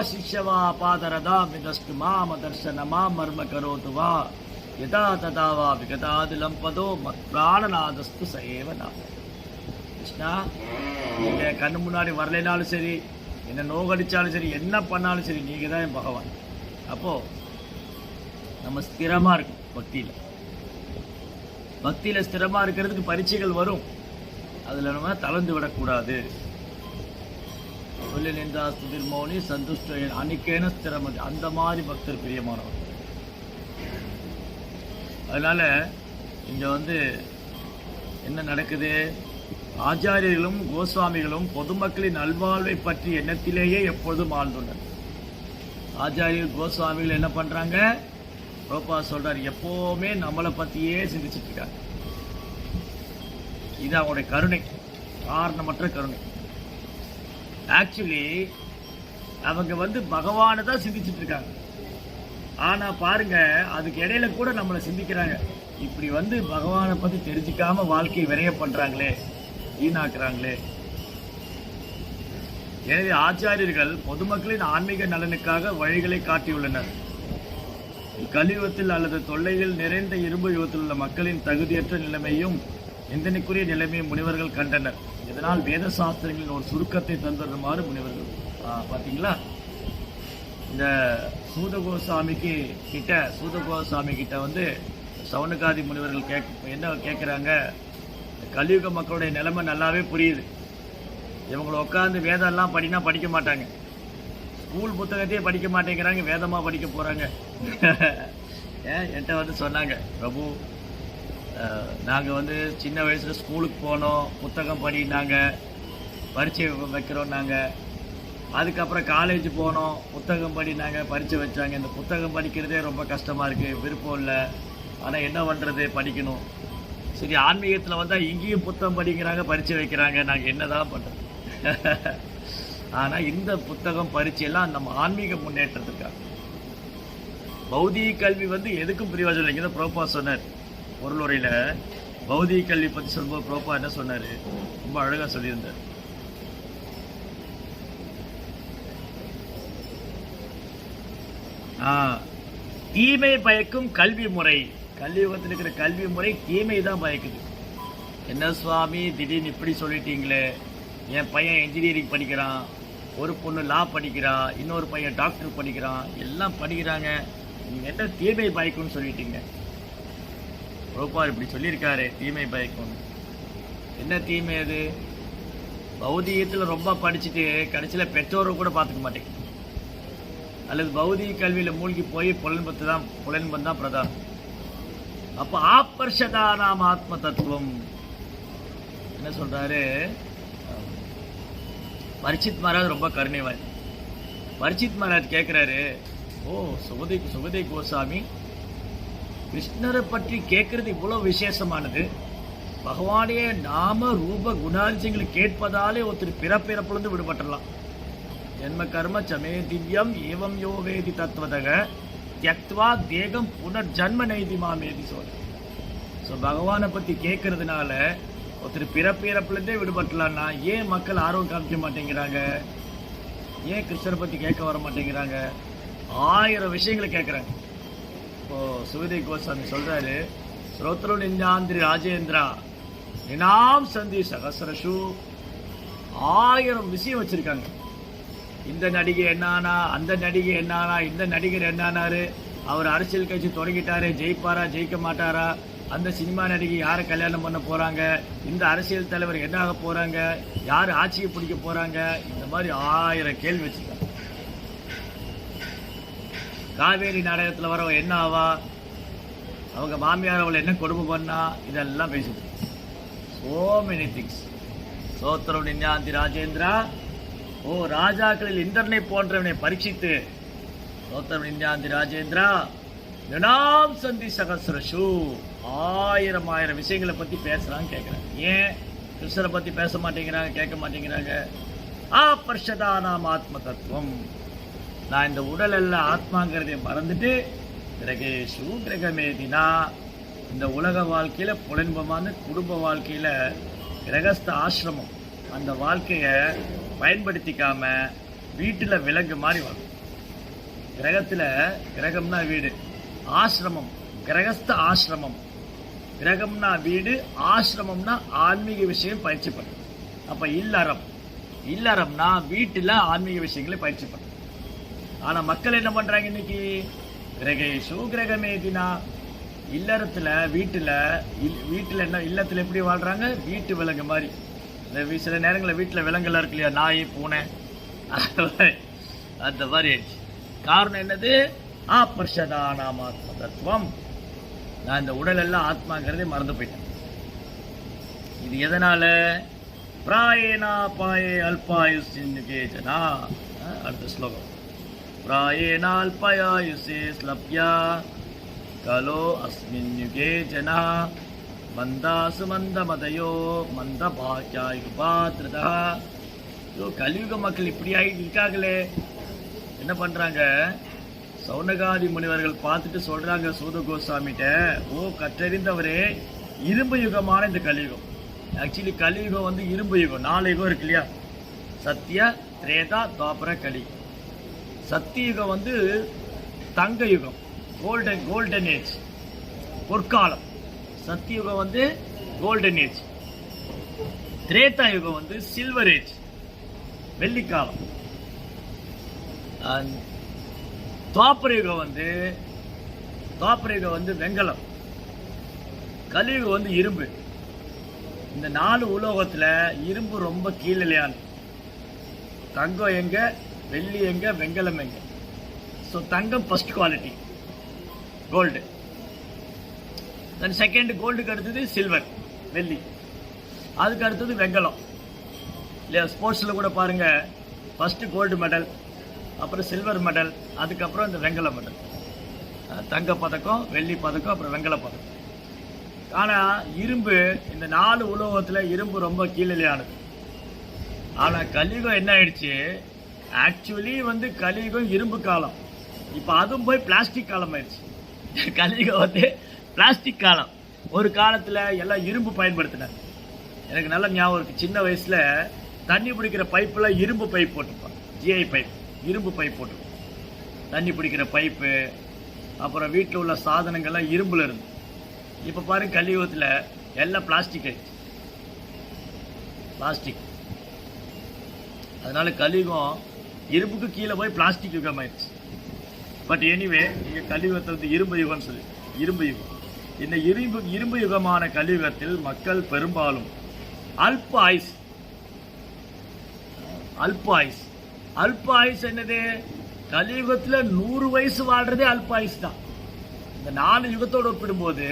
சிஷ்யவா பாதரதா மிதஸ்து மாம தர்சனமா மர்ம கரோதுவா யதா ததாவா விகதாது லம்பதோ பிராணநாதஸ்து சயேவ நாம். கிருஷ்ணா நீங்கள் கண்ணு முன்னாடி வரலைனாலும் சரி, என்ன நோகடிச்சாலும் சரி, என்ன பண்ணாலும் சரி, நீங்கள் தான் என் பகவான். அப்போது நம்ம ஸ்திரமாக இருக்கும் பக்தியில் ஸ்திரமாக இருக்கிறதுக்கு பரீட்சைகள் வரும், அதில் நம்ம தளர்ந்து விடக்கூடாது. துல்லிய நிந்தா ஸ்துதிர் மௌனி சந்துஷ்ட அன்னைக்கேன ஸ்திரமதி, அந்த மாதிரி பக்தர் பிரியமானவர். அதனால இங்கே வந்து என்ன நடக்குது? ஆச்சாரியர்களும் கோஸ்வாமிகளும் பொதுமக்களின் நல்வாழ்வை பற்றி எண்ணத்திலேயே எப்பொழுதும் ஆழ்ந்துள்ளனர். ஆச்சாரியர்கள் கோஸ்வாமிகள் என்ன பண்ணுறாங்க? ரோபா சொல்கிறார், எப்போவுமே நம்மளை பற்றியே சிந்திச்சுட்டு இருக்காங்க. இது அவங்களுடைய கருணை, காரணமற்ற கருணை. ஆக்சுவலி அவங்க வந்து பகவானை தான் சிந்திச்சுட்டு இருக்காங்க. ஆனால் பாருங்க, அதுக்கு இடையில கூட நம்மளை சிந்திக்கிறாங்க. இப்படி வந்து பகவானை பற்றி தெரிஞ்சிக்காம வாழ்க்கையை விரைய பண்ணுறாங்களே, வீணாக்குறாங்களே. எனவே ஆச்சாரியர்கள் பொதுமக்களின் ஆன்மீக நலனுக்காக வழிகளை காட்டியுள்ளனர். இக்கலியுகத்தில் அல்லது தொல்லைகள் நிறைந்த இரும்பு யுகத்தில் உள்ள மக்களின் தகுதியற்ற நிலைமையும் நிந்தனைக்குரிய நிலைமையும் முனிவர்கள் கண்டனர். இதனால் வேத சாஸ்திரங்களின் ஒரு சுருக்கத்தை தந்துடுமாறு முனிவர்கள். பார்த்தீங்களா, இந்த சூதகோசாமி கிட்ட வந்து சவுனகாதி முனிவர்கள் என்ன கேட்குறாங்க? கலியுக மக்களுடைய நிலைமை நல்லாவே புரியுது. இவங்களை உட்காந்து வேதம்லாம் படிக்க மாட்டாங்க, ஸ்கூல் புத்தகத்தையே படிக்க மாட்டேங்கிறாங்க, வேதமாக படிக்க போகிறாங்க. என்கிட்ட வந்து சொன்னாங்க, பிரபு நாங்கள் வந்து சின்ன வயசில் ஸ்கூலுக்கு போனோம், புத்தகம் படினாங்க, பரீட்சை வைக்கிறோம் நாங்கள். அதுக்கப்புறம் காலேஜ் போனோம், புத்தகம் படினாங்க, பரீட்சை வச்சாங்க. இந்த புத்தகம் படிக்கிறதே ரொம்ப கஷ்டமாக இருக்குது, விருப்பம் இல்லை, ஆனால் என்ன பண்ணுறது, படிக்கணும். சரி, ஆன்மீகத்தில் வந்தால் இங்கேயும் புத்தகம் படிக்கிறாங்க, பரீட்சை வைக்கிறாங்க, நாங்கள் என்ன தான் பண்ணுறது? ஆனால் இந்த புத்தகம் பரீட்சையெல்லாம் நம்ம ஆன்மீக முன்னேற்றத்துக்காக. பௌதிக கல்வி வந்து எதுக்கும் பிரயோஜனம் இல்லைங்க தான் ப்ரோப்பா சொன்னார் பொருளுரையில். பௌதிக கல்வி பற்றி சொல்லும்போது ப்ரோப்பா என்ன சொன்னார், ரொம்ப அழகாக சொல்லியிருந்தார். தீமை பயக்கும் கல்வி முறை. கலியுகத்தில் இருக்கிற கல்வி முறை தீமை தான் பயக்குது. என்ன சுவாமி திடீர்னு இப்படி சொல்லிட்டீங்களே, என் பையன் இன்ஜினியரிங் படிக்கிறான், ஒரு பொண்ணு லா படிக்கிறா, இன்னொரு பையன் டாக்டர் படிக்கிறான், எல்லாம் படிக்கிறாங்க, நீங்கள் என்ன தீமை பயக்கும்னு சொல்லிட்டீங்க. ப்ரோபார் இப்படி சொல்லியிருக்காரு, தீமை பயக்கும். என்ன தீமை அது? பௌதிகத்தில் ரொம்ப படிச்சுட்டு கடைசியில் பெற்றோரை கூட பார்த்துக்க மாட்டேங்க, அல்லது பௌதிக கல்வியில் மூழ்கி போய் புலன்பம் தான் பிரதானம். அப்போ ஆப்பர்ஷதானாம் ஆத்ம தத்துவம் என்ன சொல்றாரு? பரிச்சித் மகாராஜ் ரொம்ப கருணைவாய். பரிச்சித் மகாராஜ் கேட்குறாரு, ஓ சுகதே கோசாமி, கிருஷ்ணரை பற்றி கேட்கறது இவ்வளோ விசேஷமானது, பகவானே நாம ரூப குணாதிசயங்களை கேட்பதாலே ஒருத்தர் பிறப்பிறப்புலேருந்து விடுபட்டுடலாம். ஜென்ம கர்ம சமே திவ்யம் ஏவம் யோ வேதி தத்துவதக தியக்த்வா தேகம் புனர்ஜன்ம நைதி மாமேதி சொல். ஸோ பகவானை பற்றி கேட்கறதுனால ஒருத்தர் பிறப்பிறப்புலேருந்தே விடுபட்டலான்னா ஏன் மக்கள் ஆர்வம் காமிக்க மாட்டேங்கிறாங்க? ஏன் கிருஷ்ணரை பற்றி கேட்க வர மாட்டேங்கிறாங்க? 1000 விஷயங்களை கேட்குறாங்க. இப்போ சுகதே கோஸ்வாமி சொல்றாரு, ஸ்ரோத்ரு நிஞ்சாந்திரி ராஜேந்திரா நினாம் சந்தி சகசரஷு. 1000 விஷயம் வச்சிருக்காங்க. இந்த நடிகை என்னானா, அந்த நடிகை என்னானா, இந்த நடிகர் என்னானாரு, அவர் அரசியல் கட்சி தொடங்கிட்டாரு, ஜெயிப்பாரா ஜெயிக்க மாட்டாரா, அந்த சினிமா நடிகை யாரை கல்யாணம் பண்ண போறாங்க, இந்த அரசியல் தலைவர் என்ன ஆக போறாங்க, யார் ஆட்சியை பிடிக்க போறாங்க, இந்த மாதிரி 1000 கேள்வி வச்சுருக்காங்க. காவேரி நாடகத்தில் வரவ என்ன ஆவா, அவங்க மாமியார் அவளை என்ன கொடுமை பண்ணா, இதெல்லாம் பேசுது. So many things. சோத்திரம் நிஞ்சாந்தி ராஜேந்திரா, ஓ ராஜாக்களில் இந்திரனை போன்றவனை பரீட்சித்து, சோத்திரம் நிஞ்சாந்தி ராஜேந்திரா நினாம் சந்தி சகசிரஷு. 1000 விஷயங்களை பற்றி பேசுகிறாங்க, கேட்குறாங்க. ஏன் கிருஷ்ணரை பற்றி பேச மாட்டேங்கிறாங்க, கேட்க மாட்டேங்கிறாங்க? ஆபர்ஷதானாம் ஆத்ம தத்துவம். நான் இந்த உடல் எல்லாம் ஆத்மாங்கிறதை மறந்துட்டு கிரகேஷு கிரகமேதினா, இந்த உலக வாழ்க்கையில் புலன்பமான குடும்ப வாழ்க்கையில் கிரகஸ்த ஆசிரமம் அந்த வாழ்க்கையை பயன்படுத்திக்காம வீட்டில் விலங்கு மாதிரி வாழும். கிரகத்தில், கிரகம்னா வீடு, ஆசிரமம் கிரகஸ்த ஆசிரமம். கிரகம்னா வீடு, ஆசிரமம்னா ஆன்மீக விஷயம் பயிற்சி பண்ணும். அப்போ இல்லறம், இல்லறம்னா வீட்டில் ஆன்மீக விஷயங்களை பயிற்சி பண்ணும். ஆனால் மக்கள் என்ன பண்ணுறாங்க இன்னைக்கு? கிரகேஷு கிரகமேதினா, இல்லறத்தில் வீட்டில் என்ன, இல்லத்தில் எப்படி வாழ்கிறாங்க? வீட்டு விலங்கு மாதிரி. இந்த சில நேரங்களில் வீட்டில் விலங்குலாம் இருக்கு இல்லையா, நாய் பூனை, அந்த மாதிரி ஆயிடுச்சு. காரணம் என்னது? ஆபர்ஷதானாம் ஆத்ம தத்துவம். நான் இந்த உடல் எல்லாம் ஆத்மாங்கிறதே மறந்து போயிட்டேன். இது எதனால? பிராயேனா பாயே அல்பாயுஷே ஜனா. அடுத்த ஸ்லோகம். பிராயேனா அல்பாயுஷே ஸ்லப்யா கலோ அஸ்மின் யுகே ஜனா மந்தாசு மந்த மதையோ மந்த பாக்கியாயுபாத்ரதா. கலியுக மக்கள் இப்படி ஆகிட்டு இருக்காங்களே, என்ன பண்ணுறாங்க? சௌனகாதி முனிவர்கள் பார்த்துட்டு சொல்கிறாங்க சூத கோஸ்வாமிகிட்ட, ஓ கற்றறிந்தவரே, இரும்பு யுகமான இந்த கலியுகம். ஆக்சுவலி கலியுகம் வந்து இரும்பு யுகம். 4 யுகம் இருக்கு இல்லையா, சத்திய திரேதா துவாபர கலி. சத்தியுகம் வந்து தங்க யுகம், கோல்டன் ஏஜ், பொற்காலம். சத்தியுகம் வந்து கோல்டன் ஏஜ். திரேதா யுகம் வந்து சில்வர் ஏஜ், வெள்ளிக்காலம். துவாபர யுகம் வந்து வெங்கலம். கலியுகம் வந்து இரும்பு. இந்த 4 உலோகத்தில் இரும்பு ரொம்ப கீழலையானது. தங்கம் எங்க, வெள்ளி எங்க, வெங்கலம் எங்க? ஸோ தங்கம் first quality, gold. Then second கோல்டுக்கு அடுத்தது சில்வர், வெள்ளி. அதுக்கு அடுத்தது வெங்கலம் இல்லையா? ஸ்போர்ட்ஸில் கூட பாருங்க, ஃபர்ஸ்ட் கோல்டு மெடல், அப்புறம் சில்வர் மெடல், அதுக்கப்புறம் இந்த வெங்கல மெடல். தங்க பதக்கம், வெள்ளி பதக்கம், அப்புறம் வெங்கல பதக்கம். ஆனால் இரும்பு, இந்த 4 உலோகத்தில் இரும்பு ரொம்ப கீழலையானது. ஆனால் கலியுகம் என்ன ஆயிடுச்சு? ஆக்சுவலி வந்து கலியுகம் இரும்பு காலம். இப்போ அதுவும் போய் பிளாஸ்டிக் காலம் ஆயிடுச்சு. கலியுகம் வந்து பிளாஸ்டிக் காலம். ஒரு காலத்தில் எல்லாம் இரும்பு பயன்படுத்தினாங்க. எனக்கு நல்ல ஞாபகம் இருக்குது. சின்ன வயசில் தண்ணி பிடிக்கிற பைப்பில் இரும்பு பைப் போட்டுருப்பான். ஜிஐ பைப், இரும்பு பைப் போட்டுருப்போம். தண்ணி பிடிக்கிற பைப்பு, அப்புறம் வீட்டில் உள்ள சாதனங்கள்லாம் இரும்பில் இருந்து. இப்போ பாருங்க கலியுகத்தில் எல்லாம் பிளாஸ்டிக் ஆயிடுச்சு. பிளாஸ்டிக். அதனால கலியுகம் இரும்புக்கு கீழே போய் பிளாஸ்டிக் யுகம் ஆயிடுச்சு. பட் எனிவே இங்கே கலியுகத்தை வந்து இரும்பு யுகம்னு சொல்லி, இரும்பு யுகம். இந்த இரும்பு யுகமான கலியுகத்தில் மக்கள் பெரும்பாலும் அல்ப ஆயுஸ். அல்ப ஆயுஸ். அல்ப ஆயுஸ் என்னது? கலியுகத்தில் 100 வயசு வாழ்றதே அல்ப ஆயுஸ் தான். இந்த 4 யுகத்தோடு ஒப்பிடும்போது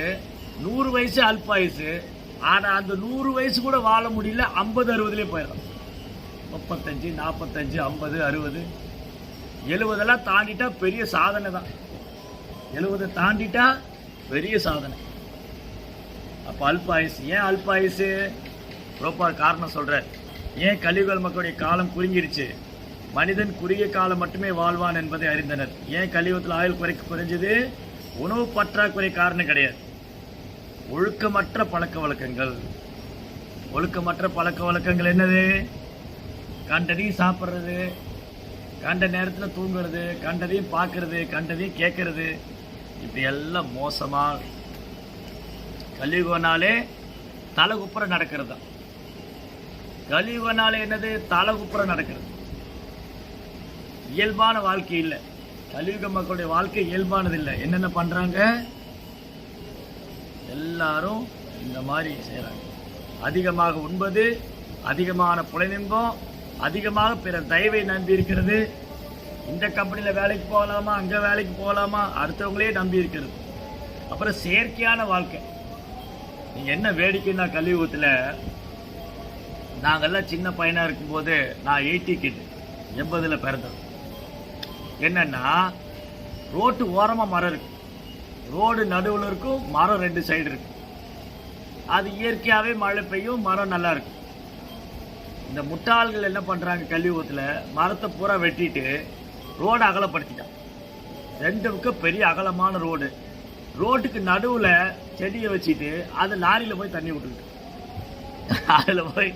100 வயசு அல்ப ஆயுசு. ஆனால் அந்த 100 வயசு கூட வாழ முடியல, 50-60லேயே போயிடலாம். 35, 45, 50, 60, 70 தாண்டிட்டா பெரிய சாதனை தான். 70 தாண்டிட்டா பெரிய சாதனை. அப்போ அல்ப ஆயுசு. ஏன் அல்ப ஆயுசு? ப்ரோப்பா காரணம் சொல்கிறார். ஏன் கலியுக மக்களுடைய காலம் குறுங்கிடுச்சு? மனிதன் குறுகிய காலம் மட்டுமே வாழ்வான் என்பதை அறிந்தனர். ஏன் கலியுகத்தில் ஆயுள் குறைஞ்சது? உணவு பற்றாக்குறை காரணம் கிடையாது. ஒழுக்கமற்ற பழக்க வழக்கங்கள். ஒழுக்கமற்ற பழக்க வழக்கங்கள் என்னது? கண்டதையும் சாப்பிட்றது, கண்ட நேரத்தில் தூங்குறது, கண்டதையும் பார்க்கறது, கண்டதையும் கேட்கறது, இப்படி எல்லாம் மோசமாக. கலியுகனாலே தலை குப்புற நடக்கிறது தான். கலியுகனாலே என்னது? தலை குப்புற நடக்கிறது. இயல்பான வாழ்க்கை இல்லை. கலியுக மக்களுடைய வாழ்க்கை இயல்பானது இல்லை. என்னென்ன பண்றாங்க? எல்லாரும் இந்த மாதிரி செய்யறாங்க. அதிகமாக உண்பது, அதிகமான புலனின்பம், அதிகமாக பிற தயவை நம்பி இருக்கிறது. இந்த கம்பெனியில் வேலைக்கு போகலாமா, அங்கே வேலைக்கு போகலாமா, அடுத்தவங்களே நம்பி இருக்கிறது. அப்புறம் செயற்கையான வாழ்க்கை. நீங்கள் என்ன வேடிக்கைன்னா, கலியுகத்தில் நாங்கள்லாம் சின்ன பையனாக இருக்கும்போது, நான் 80 கிட், 80ல் பிறந்தது. என்னன்னா, ரோட்டு ஓரமாக மரம் இருக்கு, ரோடு நடுவில் இருக்கும், மரம் 2 சைடு இருக்கு. அது இயற்கையாகவே மழை பெய்யும், மரம் நல்லா இருக்கு. இந்த முட்டாள்கள் என்ன பண்ணுறாங்க? கலியுகத்தில் மரத்தை பூரா வெட்டிட்டு ரோடு அகலப்படுத்திட்டான். 2 பக்கம் பெரிய அகலமான ரோடு. ரோட்டுக்கு நடுவில் செடியை வச்சுட்டு அது லாரியில் போய் தண்ணி விட்டுக்கிட்டு, அதில் போய்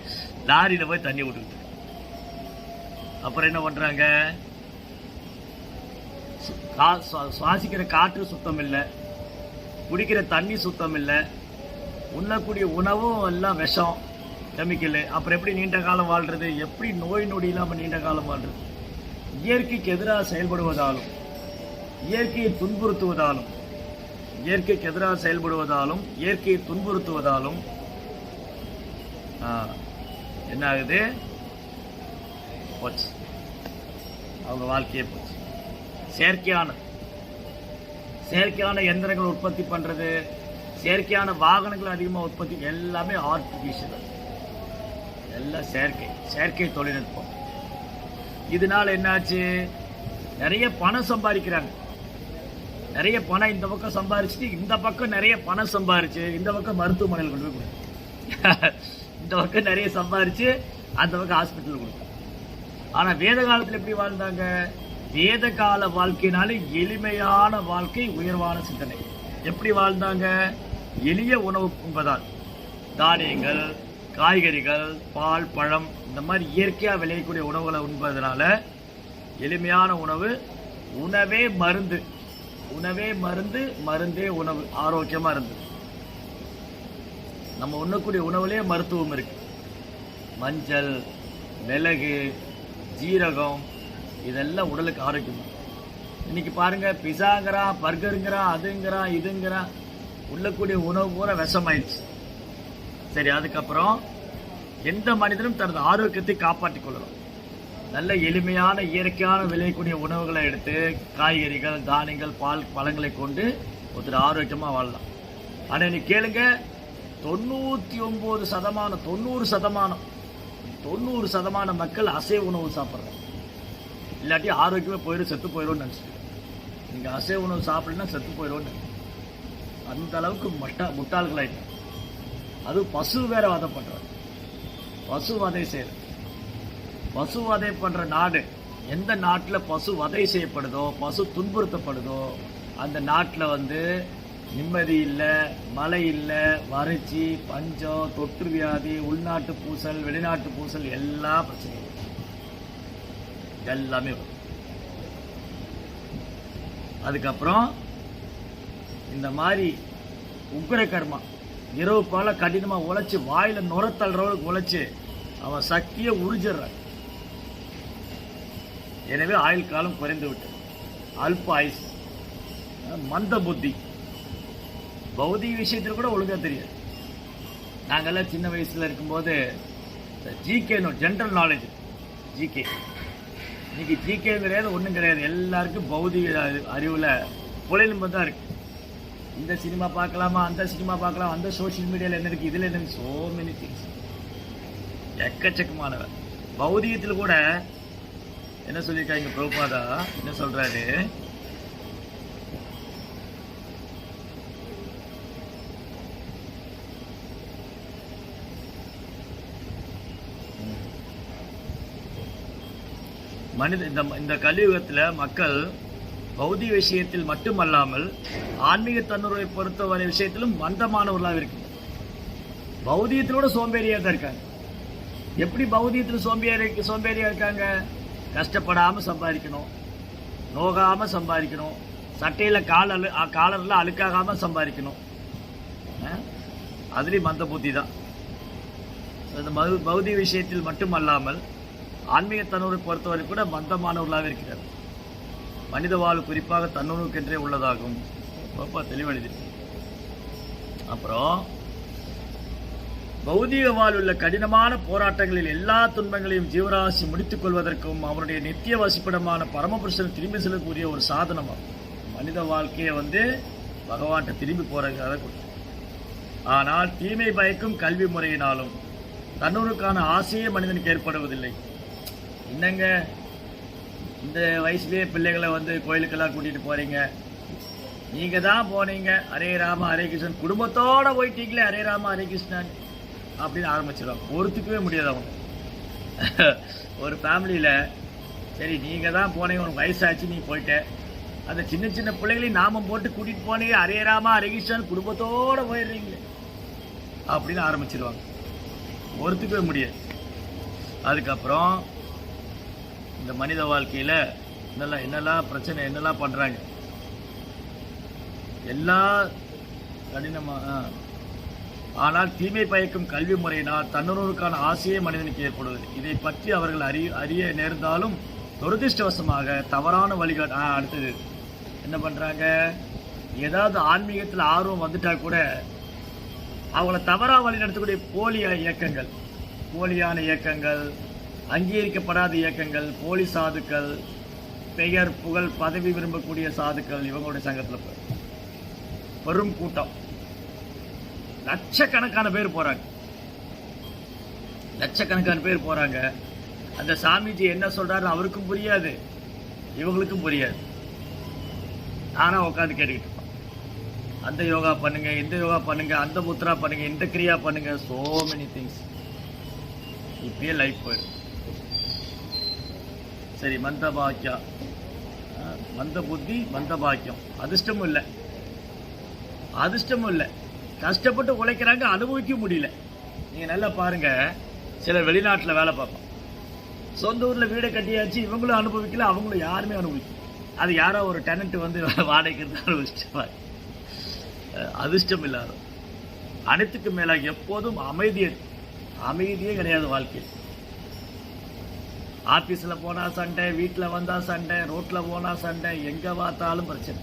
லாரியில் போய் தண்ணி விட்டுக்கிட்டு. அப்புறம் என்ன பண்ணுறாங்க? சுவாசிக்கிற காற்று சுத்தம் இல்லை, குடிக்கிற தண்ணி சுத்தம் இல்லை, உண்ணக்கூடிய உணவும் எல்லாம் விஷம், கெமிக்கல். அப்புறம் எப்படி நீண்ட காலம் வாழ்றது? எப்படி நோய் நொடி இல்லாமல் நீண்ட காலம் வாழ்றது? இயற்கைக்கு எதிராக செயல்படுவதாலும், இயற்கையை துன்புறுத்துவதாலும், இயற்கைக்கு எதிராக செயல்படுவதாலும், இயற்கையை துன்புறுத்துவதாலும் என்ன ஆகுது? போச்சு, அவங்க வாழ்க்கையே போச்சு. செயற்கையான எந்திரங்கள் உற்பத்தி பண்றது, செயற்கையான வாகனங்கள் அதிகமாக உற்பத்தி, எல்லாமே ஆர்டிஃபிஷியல், எல்லாம் செயற்கை தொழில்நுட்பம். இதனால என்னாச்சு? நிறைய பணம் சம்பாதிக்கிறாங்க. நிறைய பணம் இந்த பக்கம் சம்பாரிச்சுட்டு, இந்த பக்கம் நிறைய பணம் சம்பாரிச்சு இந்த பக்கம் மருத்துவமனையில் கொண்டு போய் கொடுக்கும். இந்த பக்கம் நிறைய சம்பாரிச்சு அந்த பக்கம் ஹாஸ்பிட்டல் கொடுக்கும். ஆனா வேத காலத்தில் எப்படி வாழ்ந்தாங்க? வேத கால வாழ்க்கையினாலே எளிமையான வாழ்க்கை, உயர்வான சிந்தனை. எப்படி வாழ்ந்தாங்க? எளிய உணவு உண்பதால், தானியங்கள், காய்கறிகள், பால், பழம், இந்த மாதிரி இயற்கையாக விளையக்கூடிய உணவுகளை உண்பதனால எளிமையான உணவு. உணவே மருந்து, உணவே மருந்து, மருந்தே உணவு. ஆரோக்கியமாக இருந்தது. நம்ம உண்ணக்கூடிய உணவுலேயே மருத்துவம் இருக்கு. மஞ்சள், மிளகு, ஜீரகம், இதெல்லாம் உடலுக்கு ஆரோக்கியம். இன்னைக்கு பாருங்க, பிஸாங்கிறான், பர்கருங்கிறான், அதுங்கிறான், இதுங்கிறான், உள்ளக்கூடிய உணவு பூரா விஷமாயிடுச்சு. சரி, அதுக்கப்புறம் எந்த மனிதனும் தனது ஆரோக்கியத்தை காப்பாற்றிக் கொள்ளலாம். நல்ல எளிமையான இயற்கையான விளையக்கூடிய உணவுகளை எடுத்து, காய்கறிகள், தானியங்கள், பால், பழங்களை கொண்டு ஒருத்தர் ஆரோக்கியமாக வாழலாம். ஆனால் இன்னைக்கு கேளுங்க, 90% மக்கள் அசைவ உணவு சாப்பிட்றாங்க. இல்லாட்டி ஆரோக்கியமே போயிடும், செத்து போயிடும்னு நினச்சிட்டு. நீங்கள் அசைவ உணவு சாப்பிடலாம், செத்து போயிடும்னு அந்த அளவுக்கு முட்டாள்களாயிட்டாங்க. அது பசு வேற வதை பண்ணுறாங்க. பசு வதை செய்யறது, பசு வதை பண்ணுற நாடு எந்த நாட்டில் பசு வதை செய்யப்படுதோ, பசு துன்புறுத்தப்படுதோ, அந்த நாட்டில் வந்து நிம்மதி இல்லை, மழை இல்லை, வறட்சி, பஞ்சம், தொற்று வியாதி, உள்நாட்டு பூசல், வெளிநாட்டு பூசல், எல்லா பிரச்சனையும் எல்லாமே வரும். அதுக்கப்புறம் இந்த மாதிரி உக்ர கர்மா இரவு போல கடினமாக உழைச்சி வாயில நுரத்தள்ளுறவளுக்கு உழைச்சி அவன் சக்தியை உறிஞ்சிடுறான். எனவே ஆயுள் காலம் குறைந்து விட்டது. அல்ப ஆயுஸ், மந்த புத்தி, பௌதிக விஷயத்தில் கூட ஒழுங்கா தெரியாது. நாங்கெல்லாம் சின்ன வயசுல இருக்கும்போது ஜிகேன்னு ஜென்ரல் நாலேஜ், ஜிகே. இன்னைக்கு ஜிகே கிடையாது, ஒன்றும் கிடையாது. எல்லாருக்கும் பௌதிக அறிவில் புலையிலும் தான் இருக்கு. இந்த சினிமா பார்க்கலாமா, அந்த சினிமா பார்க்கலாம், அந்த சோஷியல் மீடியாவில் என்ன இருக்குது, இதில் என்ன, சோ மெனி திங்ஸ், எக்கச்சக்கமானவர். பௌதிகத்தில் கூட என்ன சொல்லியிருக்காங்க பிரபுபாதா, என்ன சொல்றாரு, மனித இந்த கலியுகத்தில் மக்கள் பௌதிக விஷயத்தில் மட்டுமல்லாமல் ஆன்மீக தன்னுரை பொறுத்தவரை விஷயத்திலும் மந்தமானவர்களாக இருக்கு. பௌதிகத்திலோட சோம்பேறியா தான் இருக்காங்க. எப்படி பௌதிகத்தில் சோம்பேறியா இருக்காங்க? கஷ்டப்படாம சம்பாதிக்கணும், நோகாம சம்பாதிக்கணும், சட்டையில காலர்ல அழுக்காகாம சம்பாதிக்கணும். அதுலேயும் மந்த புத்தி தான். பௌதிக விஷயத்தில் மட்டுமல்லாமல் ஆன்மீக தன்னுரை பொறுத்தவரை கூட மந்தமானவர்களாக இருக்கிறார். மனித வாழ்வு குறிப்பாக தன்னுணர்வுக்கென்றே உள்ளதாகும். ரொம்ப தெளிவடைது. அப்புறம் பௌதிக வாழ்வுள்ள கடினமான போராட்டங்களில் எல்லா துன்பங்களையும் ஜீவராசி முடித்துக் கொள்வதற்கும் அவருடைய நித்திய வசிப்பிடமான பரமபுருஷன் திரும்பி செல்லக்கூடிய ஒரு சாதனமாகும். மனித வாழ்க்கையை வந்து பகவான்கிட்ட திரும்பி போறதுக்காக. ஆனால் தீமை பயக்கும் கல்வி முறையினாலும் தன்னுருக்கான ஆசையே மனிதனுக்கு ஏற்படுவதில்லை. என்னங்க இந்த வயசுலேயே பிள்ளைகளை வந்து கோயிலுக்கெல்லாம் கூட்டிகிட்டு போகிறீங்க, நீங்கள் தான் போனீங்க, ஹரே ராம ஹரே கிருஷ்ணன், குடும்பத்தோடு போயிட்டீங்களே ஹரே ராம ஹரே கிருஷ்ணன் அப்படின்னு ஆரம்பிச்சிடுவாங்க. பொறுத்துக்கவே முடியாது அவங்க. ஒரு ஃபேமிலியில் சரி நீங்கள் தான் போனீங்க, உனக்கு வயசாச்சு, நீ போயிட்ட, அந்த சின்ன சின்ன பிள்ளைகளையும் நாமம் போட்டு கூட்டிகிட்டு போனீங்க, ஹரே ராம ஹரே கிருஷ்ணன் குடும்பத்தோடு போயிடுறீங்களே அப்படின்னு ஆரம்பிச்சிடுவாங்க. பொறுத்துக்கவே முடியாது. அதுக்கப்புறம் இந்த மனித வாழ்க்கையில் என்னெல்லாம் பிரச்சனை, என்னெல்லாம் பண்ணுறாங்க, எல்லா கடினமாக. ஆனால் தீமை பயக்கும் கல்வி முறையினால் தன்னுணர்வுக்கான ஆசையே மனிதனுக்கு ஏற்படுவது. இதை பற்றி அவர்கள் அறிய நேர்ந்தாலும் துரதிருஷ்டவசமாக தவறான வழிகாட்டு. அடுத்தது என்ன பண்ணுறாங்க, ஏதாவது ஆன்மீகத்தில் ஆர்வம் வந்துட்டா கூட அவங்கள தவறாக வழி நடத்தக்கூடிய போலியான இயக்கங்கள், அங்கீகரிக்கப்படாத இயக்கங்கள், போலி சாதுக்கள், பெயர் புகழ் பதவி விரும்பக்கூடிய சாதுக்கள், இவங்களுடைய சங்கத்தில் பெரும் கூட்டம், லட்சக்கணக்கான பேர் போறாங்க. அந்த சாமிஜி என்ன சொல்றாரு அவருக்கும் புரியாது, இவங்களுக்கும் புரியாது. ஆனா உட்காந்து கேட்டுக்கிட்டு அந்த யோகா பண்ணுங்க, இந்த யோகா பண்ணுங்க, அந்த முத்ரா பண்ணுங்க, இந்த கிரியா பண்ணுங்க, சோ மெனி திங்ஸ். இப்பயே லைஃப் போயிடும். சரி, மந்த பாக்கியம், மந்த புத்தி, மந்த பாக்கியம், அதிர்ஷ்டமும் இல்லை, கஷ்டப்பட்டு உழைக்கிறாங்க, அனுபவிக்க முடியல. நீங்கள் நல்லா பாருங்க, சில வெளிநாட்டில் வேலை பார்ப்போம், சொந்த ஊரில் வீடை கட்டியாச்சு, இவங்களும் அனுபவிக்கல, அவங்களும் யாருமே அனுபவிக்கல. அது யாரோ ஒரு டெனண்ட் வந்து வாடகைக்கு இருந்தாலும் அனுபவிச்சிட்டு. அதிர்ஷ்டம் இல்லாத, அனைத்துக்கும் மேலாக எப்போதும் அமைதியே கிடையாது வாழ்க்கை. ஆஃபீஸில் போனால் சண்டை, வீட்டில் வந்தால் சண்டை, ரோட்டில் போனால் சண்டை, எங்கே பார்த்தாலும் பிரச்சனை.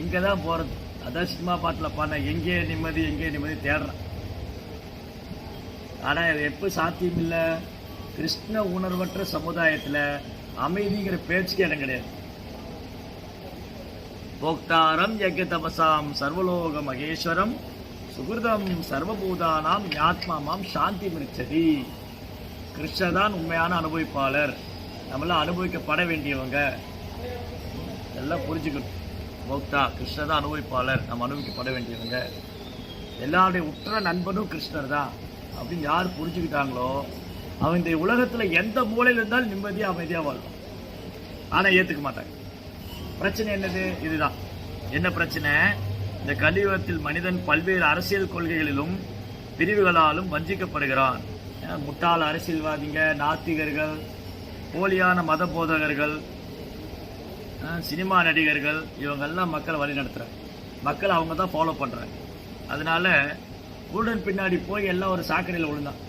இங்கே தான் போகிறது. அதான் சினிமா பாட்டில் பாட எங்கே நிம்மதி தேடுறேன். ஆனால் இது எப்போ சாத்தியம் இல்லை. கிருஷ்ண உணர்வற்ற சமுதாயத்தில் அமைதிங்கிற பேச்சுக்கு இடம் கிடையாது. போக்தாரம் யஜ்ய தபசாம் சர்வலோக மகேஸ்வரம் சுகிருதம் சர்வபூதானாம் ஞாத்மாமாம் சாந்தி மிருச்சதி. கிருஷ்ணர் தான் உண்மையான அனுபவிப்பாளர். நம்மளாம் அனுபவிக்கப்பட வேண்டியவங்க, எல்லாம் புரிஞ்சுக்கணும். போக்தா கிருஷ்ணர் தான் அனுபவிப்பாளர், நம்ம அனுபவிக்கப்பட வேண்டியவங்க. எல்லாருடைய உற்ற நண்பனும் கிருஷ்ணர் தான் அப்படின்னு யார் புரிஞ்சுக்கிட்டாங்களோ அவன் இந்த உலகத்தில் எந்த மூலையில் இருந்தாலும் நிம்மதியாக அமைதியாக வாழ்வான். ஆனா ஏத்துக்க மாட்டாங்க. பிரச்சனை என்னது? இதுதான். என்ன பிரச்சனை? இந்த கலியுகத்தில் மனிதன் பல்வேறு அரசியல் கொள்கைகளிலும் பிரிவுகளாலும் வஞ்சிக்கப்படுகிறான். முட்டாள் அரசியல்வாதிங்க, நாத்திகர்கள், போலியான மத போதகர்கள், சினிமா நடிகர்கள், இவங்கெல்லாம் மக்களை வழி நடத்துறாங்க. மக்கள் அவங்க தான் ஃபாலோ பண்றாங்க. அதனால குருடன் பின்னாடி போய் எல்லாம் ஒரு சாக்கடையில் விழுந்தான்.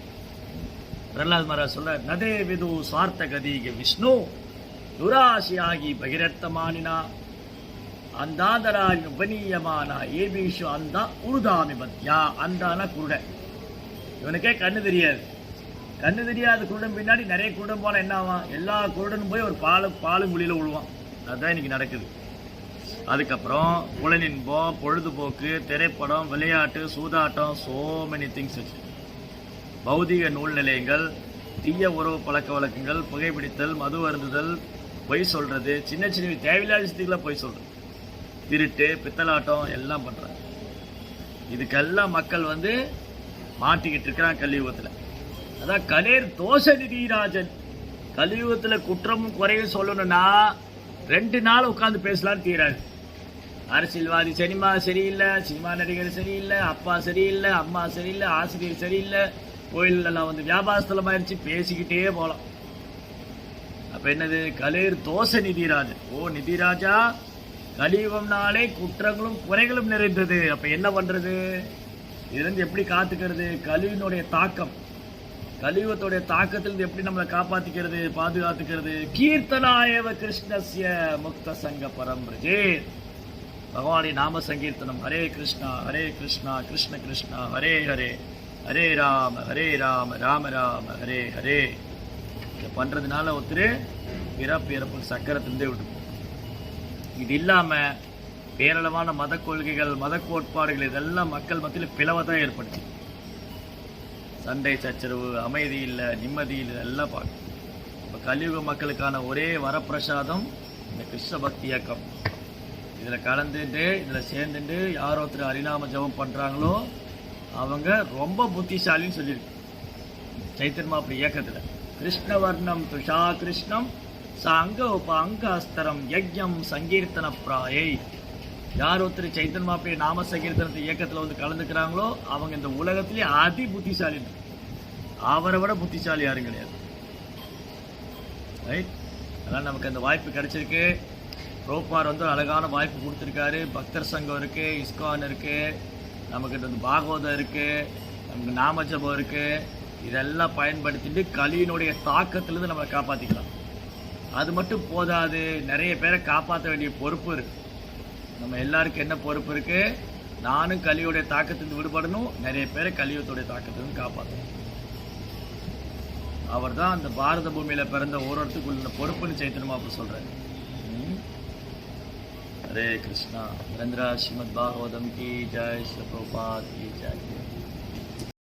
பிரகலாத் மகாராஜ் சொல்ற, நதே விது சுவார்த்த கதிக விஷ்ணு துராசியாகி பகிரத்தமானினா அந்தாதராஜ் உபநீயமானா ஏபிஷு அந்த உருதாமி பத்யா. அந்தானா குருடன். இவனுக்கே கண்ணு தெரியாது. கண்ணு தெரியாத குருடன் பின்னாடி நிறைய குருடன் போல என்ன ஆவான்? எல்லா குருடனும் போய் ஒரு பாலும் குழியில விழுவான். அதுதான் இன்னைக்கு நடக்குது. அதுக்கப்புறம் புலனின்பம், பொழுதுபோக்கு, திரைப்படம், விளையாட்டு, சூதாட்டம், சோ மெனி திங்ஸ் வச்சு பௌதிக நூல் நிலையங்கள், தீய உறவு பழக்க வழக்கங்கள், புகைப்பிடித்தல், மது அருந்துதல், பொய் சொல்றது, சின்ன சின்ன தேவையில்லாத விஷயத்துக்குள்ள பொய் சொல்றது, திருட்டு, பித்தலாட்டம் எல்லாம் பண்றாங்க. இதுக்கெல்லாம் மக்கள் மாட்டிக்கிட்டு இருக்கிறான் கலியுகத்துல. அதான் கலேர் தோஷ நிதிராஜன். கலியுகத்துல குற்றமும் குறையும் சொல்லணும்னா 2 நாள் உட்கார்ந்து பேசலான்னு தீராது. அரசியல்வாதி சினிமா சரியில்லை, சினிமா நடிகர் சரியில்லை, அப்பா சரியில்லை, அம்மா சரியில்லை, ஆசிரியர் சரியில்லை, கோயிலெல்லாம் வியாபாரஸ்தலம் ஆயிடுச்சு, பேசிக்கிட்டே போகலாம். அப்ப என்னது? கலேர் தோஷ நிதிராஜன். ஓ நிதிராஜா, கலியுகம்னாலே குற்றங்களும் குறைகளும் நிறைந்தது. அப்ப என்ன பண்றது? இதுல எப்படி காத்துக்கிறது? கலியினுடைய தாக்கம், கலியுகத்துடைய தாக்கத்திலிருந்து எப்படி நம்மளை காப்பாத்திக்கிறது, பாதுகாத்துக்கிறது? கீர்த்தனாயவ கிருஷ்ணஸ்ய முக்த சங்க பரம்பிரஜே. பகவானி நாம சங்கீர்த்தனம். ஹரே கிருஷ்ணா கிருஷ்ண கிருஷ்ணா ஹரே ஹரே, ஹரே ராம ராம ராம ஹரே ஹரே. இதை பண்றதுனால பிறப்பு இறப்பு சக்கரத்திலிருந்தே விட்டு. இது இல்லாம பேரளவான மத கொள்கைகள், மத கோட்பாடுகள் இதெல்லாம் மக்கள் மத்தியில் பிளவை தான் ஏற்படுச்சு. சண்டை சச்சரவு, அமைதி இல்லை, நிம்மதி இல்லை, எல்லாம் பார்க்கணும். இப்போ கலியுக மக்களுக்கான ஒரே வரப்பிரசாதம் இந்த கிருஷ்ண பக்தி இயக்கம். இதில் கலந்துட்டு இதில் சேர்ந்துட்டு யார் ஒருத்தர் ஹரிநாம ஜபம் பண்ணுறாங்களோ அவங்க ரொம்ப புத்திசாலின்னு சொல்லியிருக்கு சைத்தன்ய அப்படி இயக்கத்தில். கிருஷ்ணவர்ணம் துஷா கிருஷ்ணம் சாங்க உப அங்க அஸ்தரம் யஜ்யம் சங்கீர்த்தன பிராயை. யார் ஒருத்தர் சைத்தன்ய மாப்பிள நாம சங்கீர்த்தனத்தை இயக்கத்தில் கலந்துக்கிறாங்களோ அவங்க இந்த உலகத்திலே அதி புத்திசாலி. அவரை விட புத்திசாலி யாரும் கிடையாது. ரைட்? அதனால் நமக்கு அந்த வாய்ப்பு கிடைச்சிருக்கு. ப்ரோபார் அழகான வாய்ப்பு கொடுத்துருக்காரு. பக்தர் சங்கம் இருக்கு, இஸ்கான் இருக்கு, நமக்கு பாகவதம் இருக்கு, நமக்கு நாமஜபம் இருக்கு. இதெல்லாம் பயன்படுத்திட்டு கலியினுடைய தாக்கத்திலிருந்து நம்மளை காப்பாற்றிக்கலாம். அது மட்டும் போதாது, நிறைய பேரை காப்பாற்ற வேண்டிய பொறுப்பு இருக்கு. நம்ம எல்லாருக்கும் என்ன பொறுப்பு இருக்கு? நானும் கலியுடைய தாக்கத்திலிருந்து விடுபடணும், நிறைய பேரை கலியுகத்துடைய தாக்கத்திலிருந்து காப்பாற்றணும். அவர் தான் அந்த பாரத பூமியில பிறந்த ஒருவருக்குள்ள பொறுப்புன்னு சைத்தன்ய அப்படி சொல்றாரு. हरे कृष्णा। रंद्रा श्रीमद् भागवतम की जय, श्री प्रभुपाद की जय।